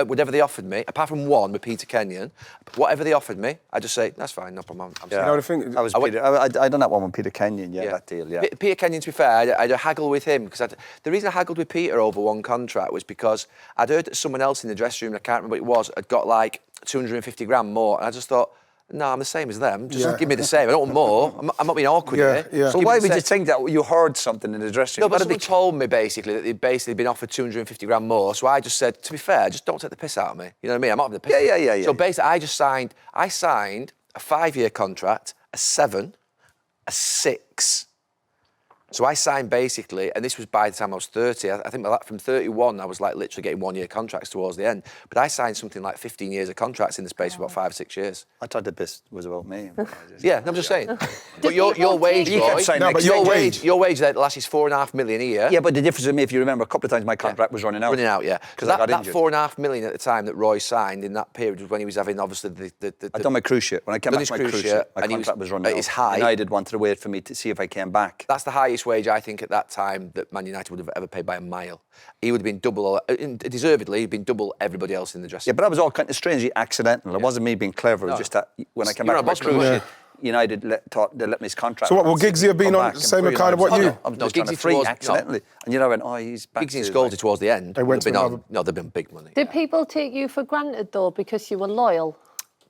Whatever they offered me, apart from one with Peter Kenyon, whatever they offered me, I just say that's fine, no problem. I'm
Yeah.
You know the thing.
I done that one with Peter Kenyon, that deal, yeah.
Peter Kenyon, to be fair, I had a haggle with him because the reason I haggled with Peter over one contract was because I'd heard that someone else in the dressing room, I can't remember what it was, had got like 250 grand more, and I just thought, no, I'm the same as them. Just give me the same. I don't want more. I'm not being awkward here.
Yeah.
Just
But
give me
why
the
would you
same.
think that you heard something in the dressing
No,
room?
but someone told me basically that they'd basically been offered 250 grand more. So I just said, to be fair, just don't take the piss out of me. You know what I mean? I'm not having the piss.
Yeah.
So basically, I signed a 5-year contract, a 7, a 6. So I signed basically, and this was by the time I was 30. I think from 31, I was like literally getting 1-year contracts towards the end. But I signed something like 15 years of contracts in the space of about 5 or 6 years.
I thought the piss was about me.
Yeah, no, I'm just saying. But your wage,
You kept
Roy,
saying next
your
year.
wage that lasts is £4.5 million a year.
Yeah, but the difference with me, if you remember, a couple of times my contract was running out.
Running out, yeah. Because
I got
that
injured.
£4.5 million at the time that Roy signed in that period was when he was having obviously the
I'd done my cruise ship. When I came
Done
back
his
from my
cruise
cruise
ship,
ship, my
and he
contract
was
was running
at
out.
his height.
United wanted to wait for me to see if I came back.
That's the highest wage I think at that time that Man United would have ever paid by a mile. He would have been double, deservedly, he'd been double everybody else in the dressing
Yeah,
room.
but that was all kind of strangely accidental. It wasn't me being clever. It was just that when I came back
You're
from my
not a
cruise
bossman,
ship, United thought they let me his contract.
So what, will
run,
Giggsy have been
come
on
back
the
and
same
free
kind of
him.
what you?
I'm
No,
just trying to
Giggsy
free
towards-
accidentally. And you know, I went, oh, he's back
Giggsy and
to
Scoldy towards the end.
They went
they'd
to
been
another-
no, they've been big money.
Did people take you for granted though because you were loyal?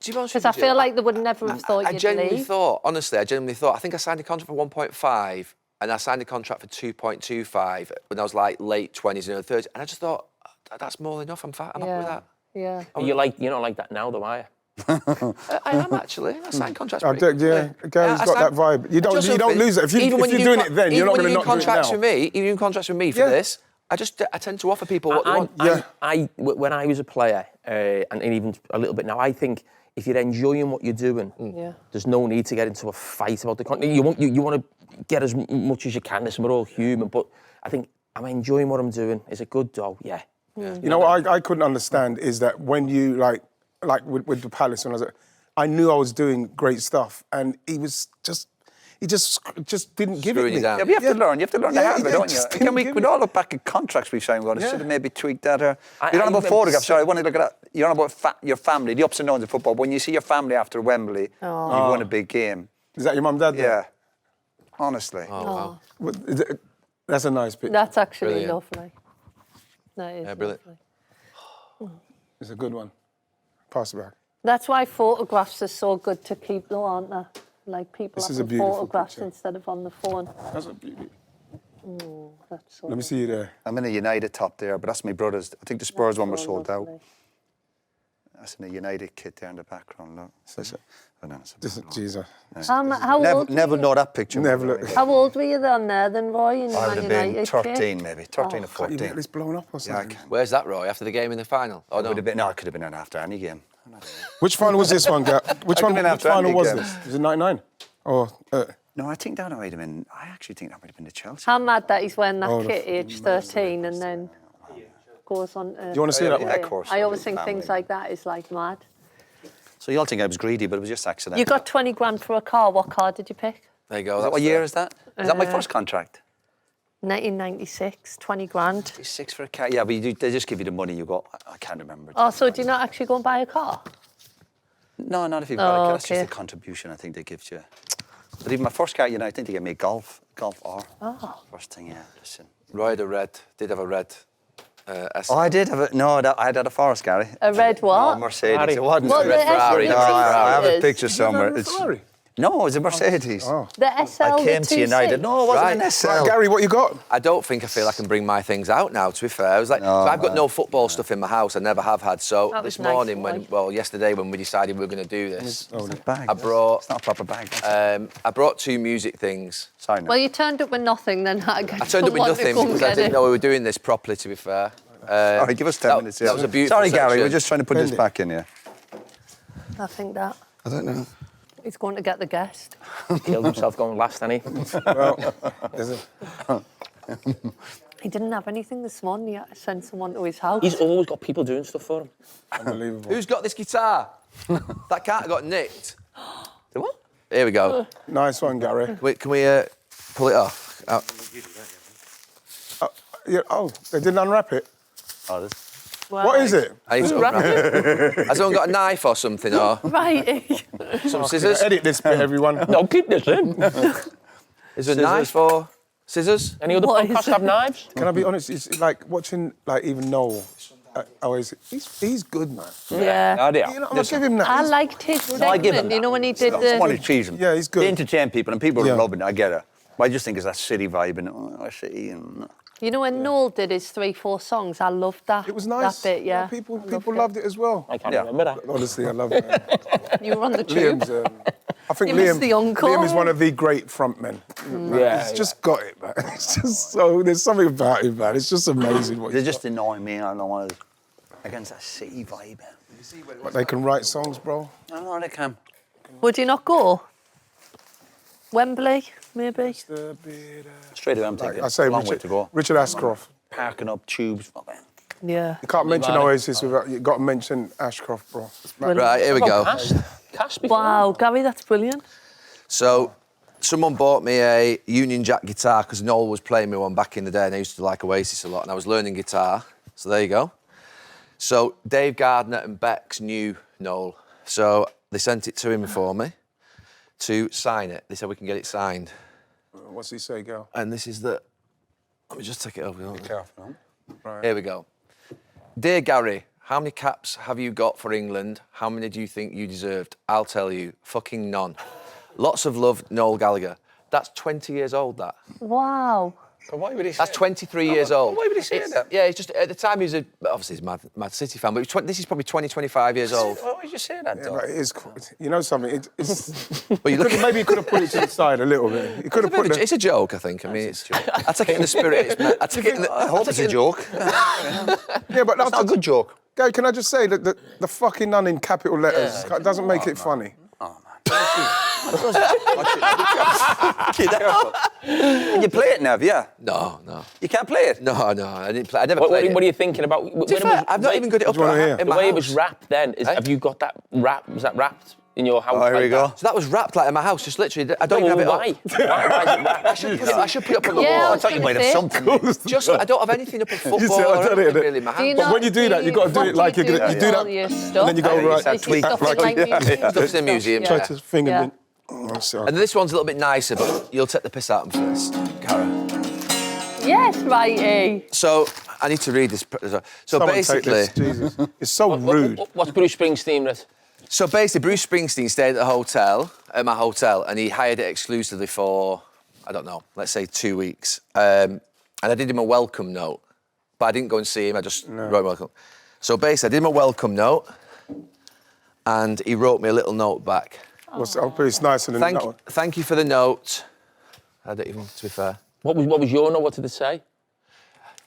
To be honest
Because
with
I
you,
feel like they would never have thought
I
you'd
genuinely
leave.
thought, honestly, I think I signed a contract for 1.5 and I signed a contract for 2.25 when I was like late 20s and early 30s. And I just thought, that's more than enough. I'm happy with that.
Yeah.
You're not like that now, though, are you?
I am actually. I signed contracts.
Yeah, Gary's got that vibe. You don't lose it. If you're doing it then, you're not going to not do it
contracts
now.
with me, even doing contracts with me for this, I tend to offer people what they want.
When I was a player, and even a little bit now, I think if you're enjoying what you're doing, there's no need to get into a fight about the contract. You want to get as much as you can. Listen, we're all human, but I think I'm enjoying what I'm doing. Is it good, though? Yeah.
You know what I couldn't understand is that when you like with the Palace when I knew I was doing great stuff, and he just didn't give
Screwing
it
you
me.
down.
Yeah, but you have to learn. You have to learn to
Yeah,
have it,
yeah,
don't
just
you?
didn't
Can
give
we
it.
all look back at contracts we've signed? I should have maybe tweaked that. You're on about
remember
photographs. Sorry, I want to look at that. You're on about your family, the ups and downs of football. When you see your family after Wembley, you've won a big game.
Is that your mum and dad?
Yeah, honestly.
Oh, wow.
That's a nice picture.
That's actually
Brilliant.
lovely. That is
brilliant.
lovely.
It's a good one. Pass it back.
That's why photographs are so good to keep though, aren't they? Like people
This is a
have
beautiful
photographs
picture.
instead of on the phone.
That's a beauty.
That's so
Let me see you there.
I'm in a United top there, but that's my brother's. I think the Spurs one was sold out.
lovely.
That's in a United kit there in the background. Look.
Jesus.
How old?
Never know that picture.
Never.
How old were you then then, Roy? In
I would
Man
have been
United
13
kit?
maybe, 13 or
Can't you
14.
get this blown up or
Yeah, I
something?
can.
Where's that, Roy? After the game in the final? Oh, no.
Would have been, no, I could have been in after any game.
Which final was this one, Gav? Which
could've been after
final
any
was
game.
this? Was it 99? Or
No, I think that might have been. I actually think that might have been the Chelsea.
How mad that he's wearing that
Oh, the
kit age 13 and then goes on to...
do you want to see that
yeah,
one?
of course.
I always think
Family.
things like that is like mad.
So you all think I was greedy, but it was just accidental.
You got 20 grand for a car. What car did you pick?
There you go.
Is that
that's
what year is that? Is that my first contract?
1996, 20 grand.
6 for a car. Yeah, but they just give you the money. You go. I can't remember.
Oh, so do you not actually go and buy a car?
No, not if you've got a car. That's
okay.
just a contribution. I think they give you. But even my first car, I think they gave me a Golf R.
Oh.
First thing, yeah. Listen.
Roy had a red, did have a red
Oh, I did have a... No, I had a Forest, Gary.
A red
No,
what?
Mercedes.
Ferrari.
It wasn't.
Well, the
Ferrari,
SL,
No, I have a
Ferrari.
picture somewhere.
Is that a Ferrari?
No, it was a Mercedes.
Oh.
The SL,
I came
the
to United.
2.6.
No, it wasn't
Right.
an SL.
Right, Gary, what you got?
I don't think I feel I can bring my things out now, to be fair. I was like,
No,
so I've got
man.
no football stuff in my house. I never have had. So
That
this
was nice,
morning,
boy.
yesterday when we decided we were going to do this,
It's a bag.
I brought,
It's not a proper bag.
I brought 2 music things.
Sorry, no.
Well, you turned up with nothing, then I
I turned up with nothing because I didn't know we were doing this properly, to be fair.
All right, give us 10 minutes. Yeah.
That was a beautiful
Sorry, Gary,
section.
we're just trying to put this
Bend it.
back in here.
I think that.
I don't know.
He's going to get the guest.
Killed himself going last, didn't he?
Well, is it?
He didn't have anything this morning. He had to send someone to his house.
He's always got people doing stuff for him.
Unbelievable.
Who's got this guitar? That can't have got nicked. The what? Here we go.
Nice one, Gary.
Wait, can we pull it off?
Yeah, oh, they didn't unwrap it.
Oh, this...
What is it?
I need to unwrap it. Has someone got a knife or something, or
Right.
some scissors?
Edit this bit, everyone.
No, keep this in.
Is there a knife or scissors?
Any other
What is
podcasts
it?
have knives?
Can I be honest? It's like watching, like, even Noel. He's good, man.
Yeah.
You know, I'm gonna give him that.
I
He's-
liked his
I give him
segment. You know when he did
I want to
the...
cheese him.
Yeah, he's good.
They entertain people and people
Yeah.
are loving it. I get it. But I just think it's that city vibe and city and...
You know when Noel did his 3-4 songs? I loved that.
It was nice.
That bit, yeah.
People
I
loved it as well.
I can't
Yeah.
remember that.
Honestly, I love it.
You were on the tube.
Liam's, I think
You missed the encore.
Liam is one of the great frontmen.
Yeah,
He's just got it, man. It's just so, there's something about him, man. It's just amazing what
They
he's
just annoy me. I don't want to... Against that city vibe.
got. But they can write songs, bro.
I know they can.
Would you not go? Wembley, maybe?
Straight away, I'm thinking.
I say
long way to go.
Richard Ashcroft.
Parking up tubes.
Yeah.
You can't mention Oasis without, you got to mention Ashcroft, bro.
Right, here we go.
Cast before.
Wow, Gary, that's brilliant.
So, someone bought me a Union Jack guitar because Noel was playing me one back in the day and I used to like Oasis a lot and I was learning guitar. So there you go. So Dave Gardner and Bex knew Noel. So they sent it to him for me to sign it. They said we can get it signed.
What's he say, girl?
And this is the... Let me just take it over.
Careful.
Right.
Here we go. Dear Gary, how many caps have you got for England? How many do you think you deserved? I'll tell you, fucking none. Lots of love, Noel Gallagher. That's 20 years old, that.
Wow.
But why would he say
That's 23 years old.
Why would he say that?
Yeah, it's just, at the time he was obviously he's a Mad City fan, but this is probably 20, 25 years old.
Why would you say that,
Yeah,
though?
right, it is cool. You know something? It's,
But you look
maybe you could have put it to the side a little bit. You could have put
it's a joke, I think. I mean, I take it in the spirit. I take it in the,
I hope it's a joke.
Yeah, but
That's not a good joke.
Gary, can I just say that the fucking none in capital letters doesn't make it funny.
Can you play it, Nev? Yeah.
No.
You can't play it?
No, I didn't play. I never
What
played
are
it.
you thinking about?
To be fair, I've not even got it up
What do you wanna hear?
in
The
my
way it
house.
was wrapped then, have you got that wrap? Was that wrapped in your house?
Oh, here
like
we go.
that?
So that was wrapped like in my house, just literally. I don't even have it
Why?
up.
Why is it wrapped?
I should put it up on the
Yeah,
wall.
I thought you might have something.
Just, I don't have anything up in football
see, I've
or
done it,
anything
innit?
really in my
Do you
house.
But
not
when you do that, you gotta do
what
it like
you
you're gonna-
with
you do that,
all your
and
stuff?
then you go right.
Is your stuff in, like, museum
Stuff's in
stuff?
museum.
Yeah.
Try to finger
Yeah.
me. Oh, sorry.
And this one's a little bit nicer, but you'll take the piss out of me for this, Cara.
Yes, righty.
So, I need to read this. So
Someone take
basically,
this, Jesus. It's so rude.
What's Bruce Springsteen with?
So basically, Bruce Springsteen stayed at my hotel, and he hired it exclusively for, I don't know, let's say 2 weeks. And I did him a welcome note, but I didn't go and see him. I just wrote him a welcome. So basically, I did him a welcome note, and he wrote me a little note back.
I'll put it's nicer than that one.
Thank you for the note. I don't even, to be fair.
What was your note? What did it say?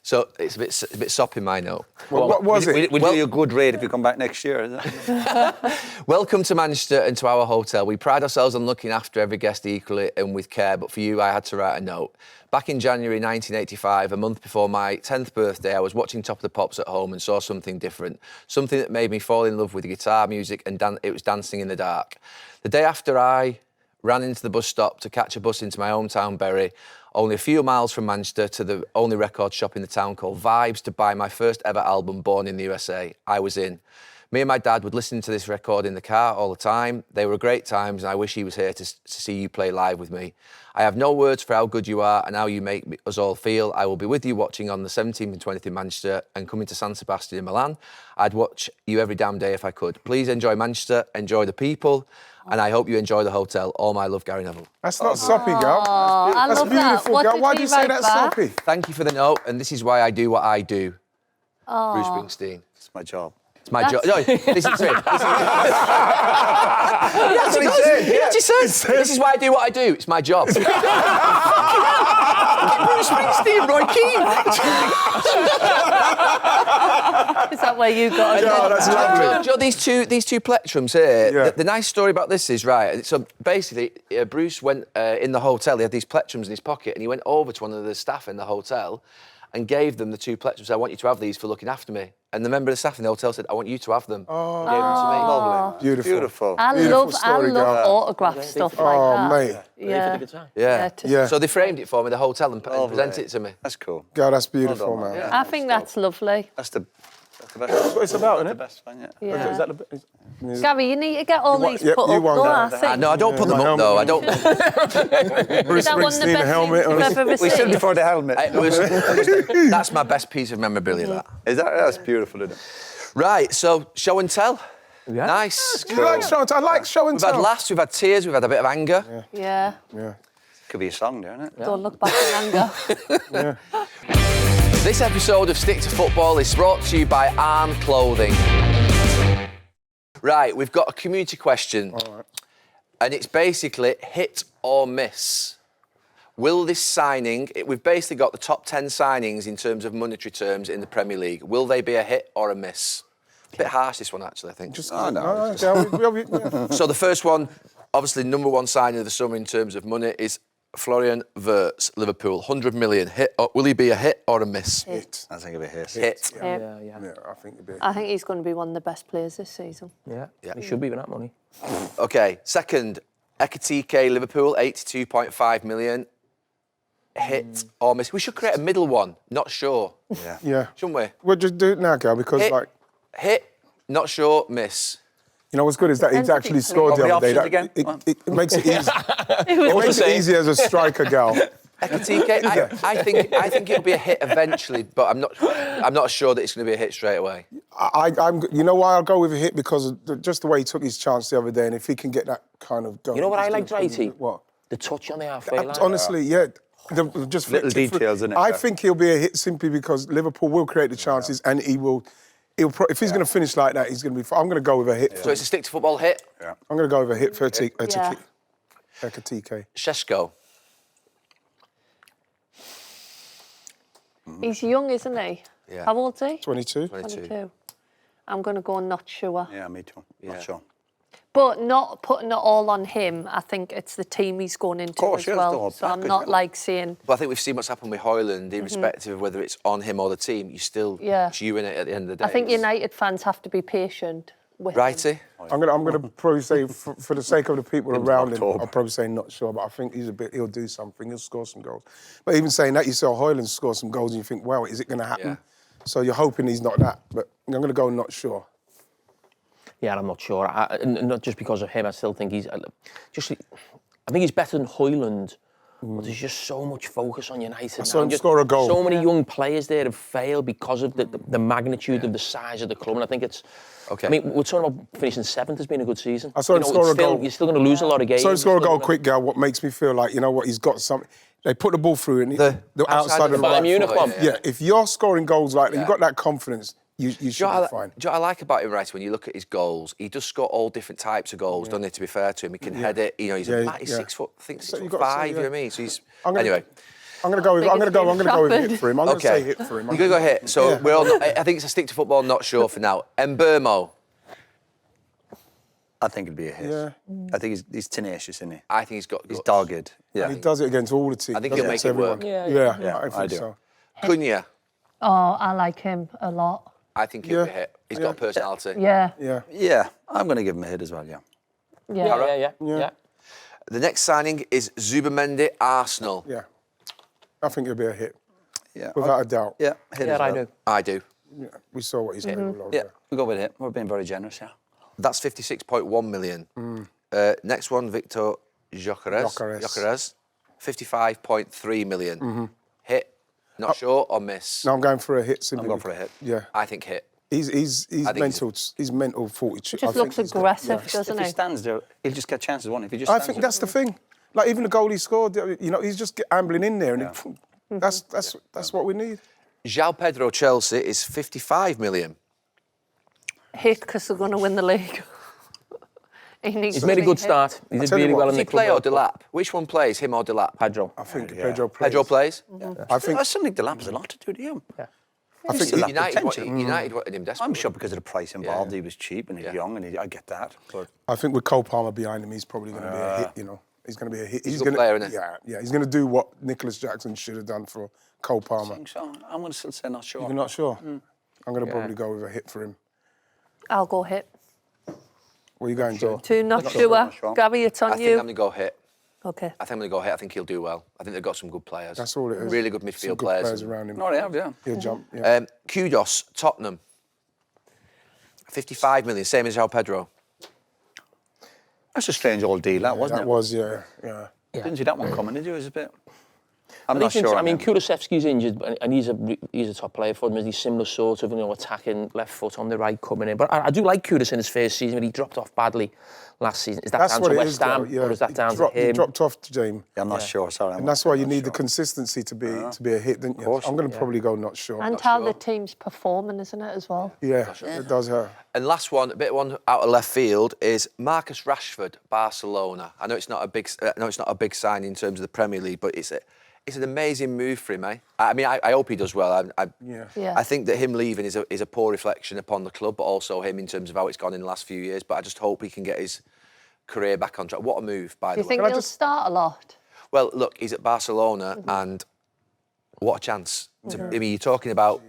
So it's a bit soppy, my note.
Well, what was it?
We'll do you a good rate if you come back next year. Is it?
Welcome to Manchester and to our hotel. We pride ourselves on looking after every guest equally and with care, but for you, I had to write a note. Back in January 1985, a month before my 10th birthday, I was watching Top of the Pops at home and saw something different, something that made me fall in love with guitar music, and it was Dancing in the Dark. The day after, I ran into the bus stop to catch a bus into my hometown, Bury, only a few miles from Manchester, to the only record shop in the town called Vibes, to buy my first ever album, Born in the USA. I was in. Me and my dad would listen to this record in the car all the time. They were great times, and I wish he was here to see you play live with me. I have no words for how good you are and how you make us all feel. I will be with you watching on the 17th and 20th in Manchester and coming to San Sebastian in Milan. I'd watch you every damn day if I could. Please enjoy Manchester, enjoy the people, and I hope you enjoy the hotel. All my love, Gary Neville.
That's not soppy, gal.
I
That's
love
beautiful,
that. What
gal.
did
Why'd
he
you say
write
that's
back?
soppy?
Thank you for the note, and this is why I do what I do. Bruce Springsteen.
It's my job.
It's my job. No, listen to it. He actually says, this is why I do what I do. It's my job. Fucking Bruce Springsteen, Roy Keane.
Is that where you got it?
Oh, that's lovely.
Do you know these two plectrums here?
Yeah.
The nice story about this is, right, so basically, Bruce went in the hotel, he had these plectrums in his pocket, and he went over to one of the staff in the hotel and gave them the 2 plectrums. I want you to have these for looking after me. And the member of the staff in the hotel said, I want you to have them.
Oh.
Gave them to me.
Lovely.
Beautiful.
Beautiful.
I
Beautiful
love
story, gal.
autograph stuff like
Oh,
that.
mate.
Yeah.
Yeah.
Yeah.
So they framed it for me, the hotel, and
Lovely.
presented it to me.
That's cool.
Gal, that's beautiful,
Well done,
man.
I think that's lovely.
That's the best.
That's what it's about,
The
isn't it?
best one, yeah.
Yeah.
Is that the
Gary, you need to get all these
yep,
put
you
up.
won
No,
that.
I think.
No, I don't put them
My
up, though. I
helmet.
don't.
Bruce
Is that one of the
Springsteen,
best
a helmet.
things you've ever
We said
received?
before the helmet.
That's my best piece of memorabilia, that.
That's beautiful, isn't it?
Right, so show and tell.
Yeah.
Nice.
You like show and tell? I like show and
We've had
tell.
laughs, we've had tears, we've had a bit of anger.
Yeah.
Yeah.
Could be a song there, isn't it?
Don't look back in anger.
This episode of Stick to Football is brought to you by Arne Clothing. Right, we've got a community question.
All right.
And it's basically hit or miss. Will this signing, we've basically got the top 10 signings in terms of monetary terms in the Premier League. Will they be a hit or a miss? A bit harsh, this one, actually, I think.
Just,
Oh, no.
yeah.
So the first one, obviously number one signing of the summer in terms of money is Florian Wirtz, Liverpool, 100 million. Hit? Will he be a hit or a miss?
Hit.
I think it'll be a hit.
Hit.
Yeah.
Yeah, I think it'd be.
I think he's going to be one of the best players this season.
Yeah.
Yeah.
He should be with that money.
Okay, second, Ekitike, Liverpool, 82.5 million. Hit or miss? We should create a middle one, not sure.
Yeah.
Yeah.
Shouldn't we?
We'll just do it now, Gal, because
Hit,
like,
hit, not sure, miss.
you know what's good is that he's
Depends if
actually
he's
scored the
playing.
other day.
What were the
That,
options
it makes it easy.
It was
It makes it easy as a striker, Gal.
Ekitike, I think it'll be a hit eventually, but I'm not sure that it's going to be a hit straight away.
I'm. You know why I'll go with a hit? Because of just the way he took his chance the other day, and if he can get that kind of going.
You know what I
he's
liked,
gonna-
Righty?
What?
The touch on the halfway line.
Honestly, yeah. Just
Little details, innit?
I think he'll be a hit simply because Liverpool will create the chances, and he will. If he's going to finish like that, he's going to be. I'm going to go with a hit.
So it's a stick to football hit.
Yeah.
I'm going to go with a hit for
Yeah.
Ekitike.
Šeško.
He's young, isn't he?
Yeah.
How old's he?
22.
22. I'm going to go not sure.
Yeah, me too.
Yeah.
Not sure.
But not putting it all on him. I think it's the team he's going into
course,
as
yes,
well.
the whole
So I'm
package,
not
yeah.
like saying,
But I think we've seen what's happened with Højlund, irrespective of whether it's on him or the team. You still due in it at the end of the day.
I think United fans have to be patient with him.
Righty.
I'm gonna probably say for the sake of the people around him,
October.
I'll probably say not sure, but I think he'll do something. He'll score some goals. But even saying that, you saw Højlund score some goals, and you think, wow, is it going to happen?
Yeah.
So you're hoping he's not that, but I'm going to go not sure.
Yeah, I'm not sure. And not just because of him. I still think he's I think he's better than Højlund. But there's just so much focus on United. I
saw him score a goal.
So many young players there have failed because of the magnitude of the size of the club. And I think it's.
Okay.
I mean, we're talking about finishing seventh has been a good season.
I saw him score a goal.
You're still going to lose a lot of games.
So he score a
You're still
goal
gonna-
quick, Gal. What makes me feel like, you know what, he's got something. They put the ball through and
The
outside of the
Bayern
right
Munich
foot.
one.
Yeah, if you're scoring goals like that,
Yeah.
you've got that confidence, you
Do you
should
know
be fine.
what I like about him, right? When you look at his goals, he does score all different types of goals, doesn't he? To be fair to him, he can head it. You know, he's
Yeah,
he's
yeah.
6 foot, I think
So
6
you've
foot
got to say,
5. You know
yeah.
what I mean? So he's
I'm gonna-
anyway.
I'm going to go with a hit for him. I'm going to say
Okay.
hit for him.
You're going to go hit. So
Yeah.
we're all. I think it's a stick to football. Not sure for now. Mbermo.
I think it'd be a hit.
Yeah.
I think he's tenacious, isn't he?
I think he's got.
He's
guts.
dogged. Yeah.
He does it against all the teams.
I think
does
he'll make
against
it
everyone.
work.
Yeah, I
I
think
do.
so.
Cunha.
Oh, I like him a lot.
I think he'll be a
Yeah.
hit. He's
Yeah.
got a personality.
Yeah.
Yeah.
Yeah, I'm going to give him a hit as well, yeah.
Yeah.
The next signing is Zubamendi, Arsenal.
Yeah. I think it'll be a hit,
Yeah.
without a doubt.
Yeah, hit
Yeah,
as
I
well.
do.
I do.
we saw what he's capable of.
Yeah, we go with it. We're being very generous, yeah.
That's 56.1 million. Next one, Victor Gyökeres. 55.3 million. Hit, not sure, or miss?
No, I'm going for a hit. Simply
I'm going for a hit.
Yeah.
I think hit.
He's mental. He's mental fortitude.
He just looks aggressive, doesn't
If
he?
he stands there, he'll just get chances, won't he? If he just
I
stands
think
there.
that's the thing. Like even the goal he scored, you know, he's just ambling in there, and that's what we need.
João Pedro Chelsea is 55 million.
Hit because they're going to win the league.
He's made a good start. He did
tell you
really
what,
well in
Does he
the
play
club.
or Delap? Which one plays, him or Delap?
Pedro.
I think Pedro plays.
Pedro plays?
I think
I still think the lap has a lot to do with him.
Yeah.
I think
still have
United,
potential.
United wanted him desperately.
I'm sure because of the price involved,
Yeah.
he was cheap and he's young, and I get that. But
I think with Cole Palmer behind him, he's probably going to be a hit. You know, he's going to be a hit.
He's a good
gonna,
player, isn't he?
Yeah. He's going to do what Nicholas Jackson should have done for Cole Palmer.
I think so. I'm going to still say not sure.
You're not sure? I'm going to probably go with a hit for him.
I'll go hit.
Where are you going, Joe?
2, not
Not
sure.
sure, not sure.
Gabby, it's on
I think
you.
I'm going to go hit.
Okay.
I think I'm going to go hit. I think he'll do well. I think they've got some good players.
That's all it is.
Really good
Some
midfield
good
players.
around him.
No, they have, yeah.
He'll jump. Yeah.
Kudos, Tottenham. 55 million, same as João Pedro.
That's a strange old deal, that, wasn't
that
it?
was, yeah.
Didn't see that one coming, did you? It was a bit... I'm
I
not
think,
sure.
I mean,
on him.
Kulusevski's injured, and he's a top player for them. He's similar sort of, attacking left foot on the right coming in. But I do like Kudus in his first season, but he dropped off badly last season. Is that
That's
down
what
to
it
West
is, though,
Ham,
yeah.
or is that down
He
to him?
dropped off, James.
Yeah, I'm not sure, sorry.
And that's why you
not
need the
sure.
consistency to be a hit, didn't you?
course.
I'm going to probably go not sure.
And how the team's performing, isn't it, as well?
Yeah, it does hurt.
And last one, a bit one out of left field, is Marcus Rashford, Barcelona. I know it's not a big sign in terms of the Premier League, but it's an amazing move for him, eh? I mean, I hope he does well.
Yeah.
I think that him leaving is a poor reflection upon the club, but also him in terms of how it's gone in the last few years. But I just hope he can get his career back on track. What a move, by
Do
the
you
way.
think he'll start a lot?
Well, look, he's at Barcelona, and what a chance. I mean, you're talking about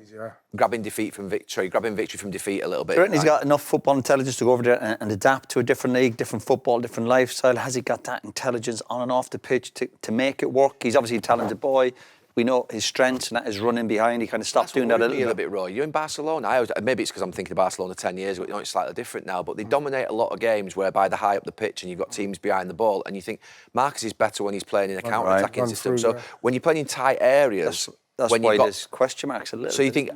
grabbing victory from defeat a little bit.
Do you reckon he's got enough football intelligence to go over there and adapt to a different league, different football, different lifestyle? Has he got that intelligence on and off the pitch to make it work? He's obviously a talented boy. We know his strengths, and that is running behind. He kind of stopped doing that a little bit.
Roy. You're in Barcelona. Maybe it's because I'm thinking of Barcelona 10 years ago. It's slightly different now, but they dominate a lot of games whereby they're high up the pitch and you've got teams behind the ball, and you think Marcus is better when he's playing in a counter-attacking system. So when you're playing in tight areas...
That's why there's question marks a little bit.
So you think,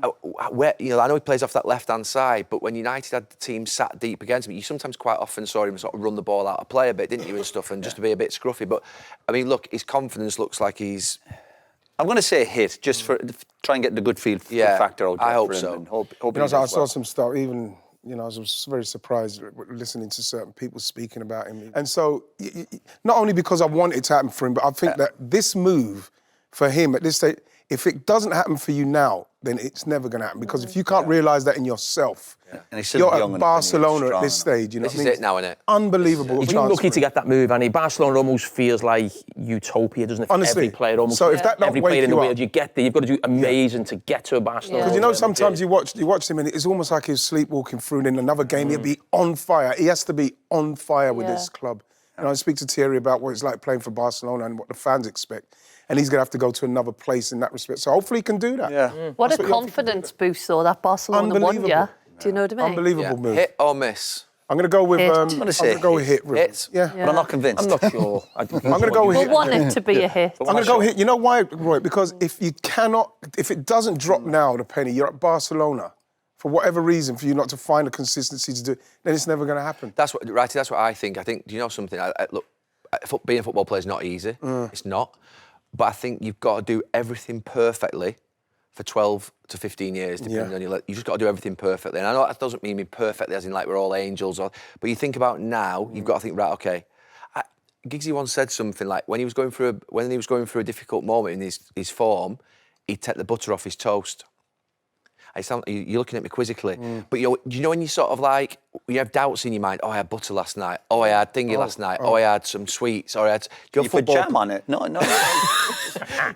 where, I know he plays off that left-hand side, but when United had the team sat deep against him, you sometimes quite often saw him sort of run the ball out of play a bit, didn't you, and stuff, and just to be a bit scruffy. But, I mean, look, his confidence looks like he's...
I'm going to say hit, just for try and get the good feel factor out there.
I hope
for him,
so.
and hope
I saw some stuff, even, I was very surprised listening to certain people speaking about him. And so, not only because I want it to happen for him, but I think that this move for him at this stage, if it doesn't happen for you now, then it's never going to happen. Because if you can't realise that in yourself,
And he's still
you're
young
at
and
Barcelona
strong
at this
enough.
stage. You know
This
what I
is
mean?
it now, innit?
Unbelievable.
He's
chance
lucky
for
to
him.
get that move, and Barcelona almost feels like utopia, doesn't it? For
Honestly.
every player almost.
So if that don't
every
wake
player in the
you
world,
up-
you get there. You've got to do amazing to get to a Barcelona.
Yeah.
Because sometimes you watch him and it's almost like he was sleepwalking through, and in another game he'll be on fire. He has to be on fire with this club. And I speak to Thierry about what it's like playing for Barcelona and what the fans expect. And he's going to have to go to another place in that respect. So hopefully he can do that.
Yeah.
What
That's
a
what you have to
confidence boost, though, that Barcelona won,
Unbelievable.
yeah? Do you know what I mean?
Unbelievable move.
Hit or miss?
I'm going to go with.
Hit.
I'm
I'm
going to go with hit. Really.
Hit?
Yeah.
But I'm not convinced.
I'm not sure. I'm
going to go with
We
hit.
want it to be a hit.
I'm going to go hit. You know why, Roy? Because if it doesn't drop now, the penny, you're at Barcelona. For whatever reason, for you not to find the consistency to do it, then it's never going to happen.
That's what I think. Do you know something? Look, being a football player is not easy. It's not. But I think you've got to do everything perfectly for 12 to 15 years, depending on your... You just got to do everything perfectly. And I know that doesn't mean perfectly, as in like we're all angels. But you think about now, you've got to think, right, OK. Giggsy once said something like, when he was going through a difficult moment in his form, he'd take the butter off his toast. You're looking at me quizzically, but do you know when you sort of like, you have doubts in your mind, I had butter last night, I had thingy last night, I had some sweets, or I had...
You put jam on it? No.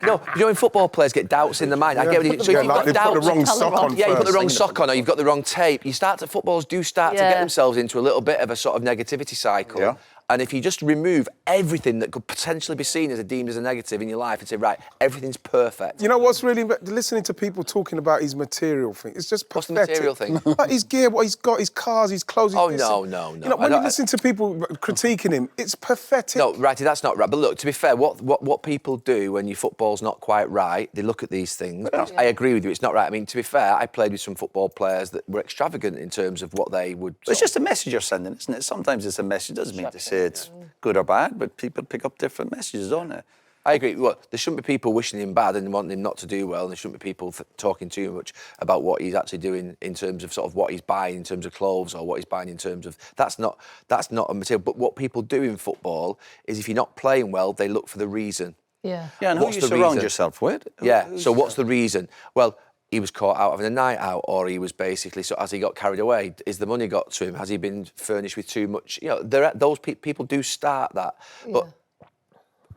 No, when football players get doubts in their mind, I get what you... So if you've got
they
doubts...
put the wrong sock on
Yeah, you put the
first.
wrong sock on, or you've got the wrong tape. Footballers do start to get themselves into a little bit of a sort of negativity cycle.
Yeah.
And if you just remove everything that could potentially be seen as deemed as a negative in your life and say, right, everything's perfect.
You know what's really listening to people talking about his material thing? It's just
What's the
pathetic.
material thing?
Like his gear, what he's got, his cars, his clothes.
Oh,
his
no.
You know, when you listen to people critiquing him, it's pathetic.
No, Righty, that's not right. But look, to be fair, what people do when your football's not quite right, they look at these things. I agree with you, it's not right. I mean, to be fair, I played with some football players that were extravagant in terms of what they would...
It's just a message you're sending, isn't it? Sometimes it's a message. It doesn't mean to say it's good or bad, but people pick up different messages, don't they?
I agree. Well, there shouldn't be people wishing him bad and wanting him not to do well, and there shouldn't be people talking too much about what he's actually doing in terms of sort of what he's buying in terms of clothes or what he's buying in terms of... That's not a material. But what people do in football is if you're not playing well, they look for the reason.
Yeah.
Yeah, and who
What's
you
the
surround
reason?
yourself with.
Yeah, so what's the reason? Well, he was caught out having a night out, or he was basically, so as he got carried away, is the money got to him? Has he been furnished with too much? You know, those people do start that, but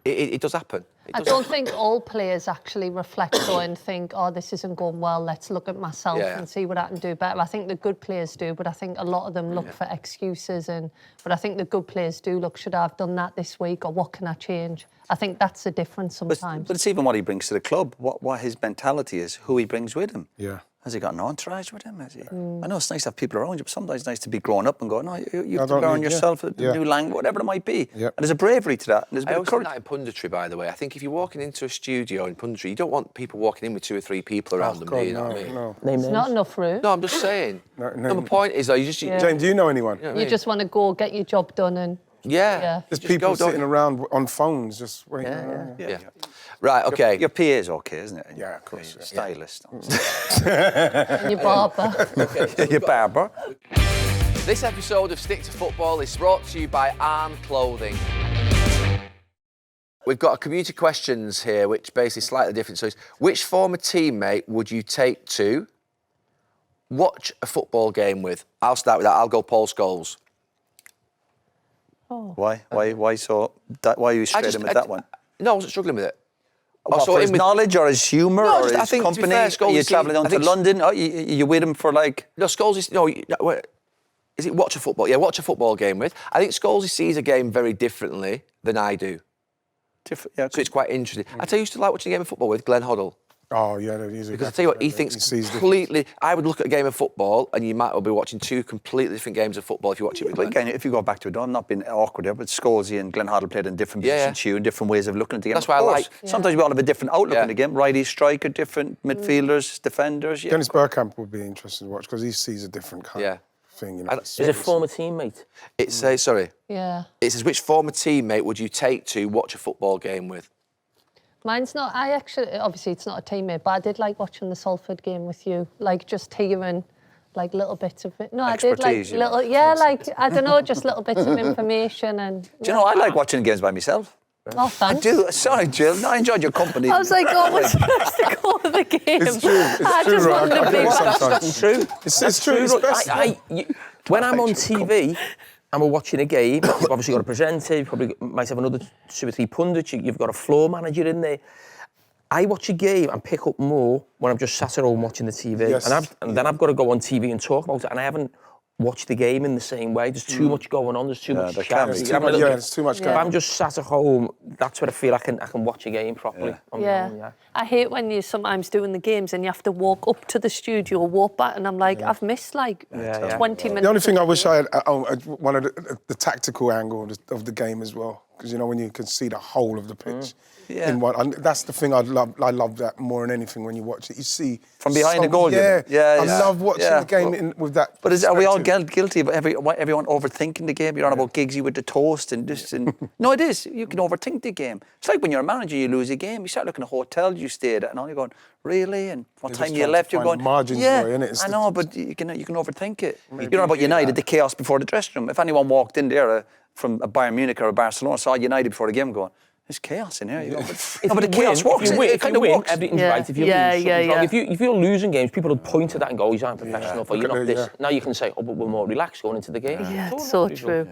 it does happen.
I don't think all players actually reflect though and think, oh, this isn't going well, let's look at myself and see what I can do better. I think the good players do, but I think a lot of them look for excuses. But I think the good players do look, should I have done that this week, or what can I change? I think that's the difference sometimes.
But it's even what he brings to the club, what his mentality is, who he brings with him.
Yeah.
Has he got an entourage with him? Has he? I know it's nice to have people around you, but sometimes it's nice to be grown up and go, no, you have to learn yourself a new language, whatever it might be.
Yep.
And there's a bravery to that. And there's a
I
bit of
always think
courage.
that in punditry, by the way. I think if you're walking into a studio in punditry, you don't want people walking in with 2 or 3 people around them.
God,
You know
no,
what I mean?
no.
There's not enough room.
No, I'm just saying.
No.
My point is, though, you just...
James, do you know anyone?
You just want to go get your job done and...
Yeah.
There's
Just
people
go, don't
sitting
you?
around on phones just waiting around.
Yeah. Right, OK.
Your PA is okay, isn't it?
Yeah, of course.
Your stylist.
and your barber.
Your barber.
This episode of Stick to Football is brought to you by Arne Clothing. We've got a community questions here, which basically is slightly different. So it's, which former teammate would you take to watch a football game with? I'll start with that. I'll go Paul Scholes.
Why so? Why are you straight in with that one?
No, I wasn't struggling with it.
What, for his knowledge or his humour
No,
or
just- I
his
think, to be
company?
fair,
Are
Scholes
you
is-
travelling down
I
to
think-
London? Oh, you with him for like...
No, Scholes is... No, is it watch a football? Yeah, watch a football game with. I think Scholes sees a game very differently than I do.
Different, yeah.
So it's quite interesting. I tell you, I used to like watching a game of football with Glenn Hoddle.
Oh, yeah, he's a
Because I tell you what, he thinks completely... I would look at a game of football and you might well be watching 2 completely different games of football if you watch it with
But
Glenn.
again, if you go back to it, I'm not being awkward here, but Scholesy and Glenn Hoddle played in different positions to you and different ways of looking at the game.
That's
Of
why I
course.
like-
Sometimes we all have a different outlook
Yeah.
in the game. Righty, striker, different midfielders, defenders. Yeah.
Dennis Bergkamp would be interesting to watch because he sees a different kind of thing. You know,
Is it former teammate?
It says, sorry,
Yeah.
it says, which former teammate would you take to watch a football game with?
Mine's not, I actually, obviously it's not a teammate, but I did like watching the Salford game with you, like just hearing like little bits of it. No, I did like
Expertise, you know.
little, like, I don't know, just little bits of information and...
Do you know, I like watching games by myself.
Oh,
I
thanks.
do. Sorry, Jill. No, I enjoyed your company.
I was like, oh, what's supposed to go with the game?
It's true.
I just
right?
wanted
I
to
get
be
it
back.
sometimes.
That's true.
It's true. It's best.
When I'm on TV and we're watching a game, you've obviously got a presenter, you probably might have another 2 or 3 pundits, you've got a floor manager in there. I watch a game and pick up more when I'm just sat at home watching the TV.
Yes.
And then I've got to go on TV and talk about it, and I haven't watched the game in the same way. There's too much going on, there's too much
there
chat.
can be.
You
Too
have a
much,
little-
it's too much
If
going
I'm
on.
just sat at home, that's where I feel I can watch a game properly. on my own,
Yeah. I hate when you're sometimes doing the games and you have to walk up to the studio, walk back, and I'm like, I've missed like 20 minutes.
The only thing I wish I had, one of the tactical angle of the game as well, because you know when you can see the whole of the pitch in one. And that's the thing I love that more than anything when you watch it. You see
From behind the goal, you
Yeah,
mean? Yeah,
I
yeah.
love watching
Yeah.
the game with that.
But are we all
perspective.
guilty of everyone overthinking the game? You're on about Giggsy with the toast and this and... No, it is. You can overthink the game. It's like when you're a manager, you lose a game. You start looking at hotels you stayed at and all you're going, really? And what
You're
time
just
you
trying to
left, you're
find
going,
margins
yeah,
there, innit? It's
I
the-
know, but you can overthink it. You're on about United, the chaos before the dressing room. If anyone walked in there from a Bayern Munich or a Barcelona, saw United before the game going, there's chaos in here. You go, no, but the chaos works.
If
It kind
you
of
win,
works.
everything's
Yeah.
right. If you
Yeah,
lose,
yeah,
something's wrong.
yeah.
If you're losing games, people will point to that and go, "Oh, he's unprofessional, or you're
Look
not
at
this."
the-
Now you can say, "Oh, but we're more relaxed going into the game."
Yeah, it's so true.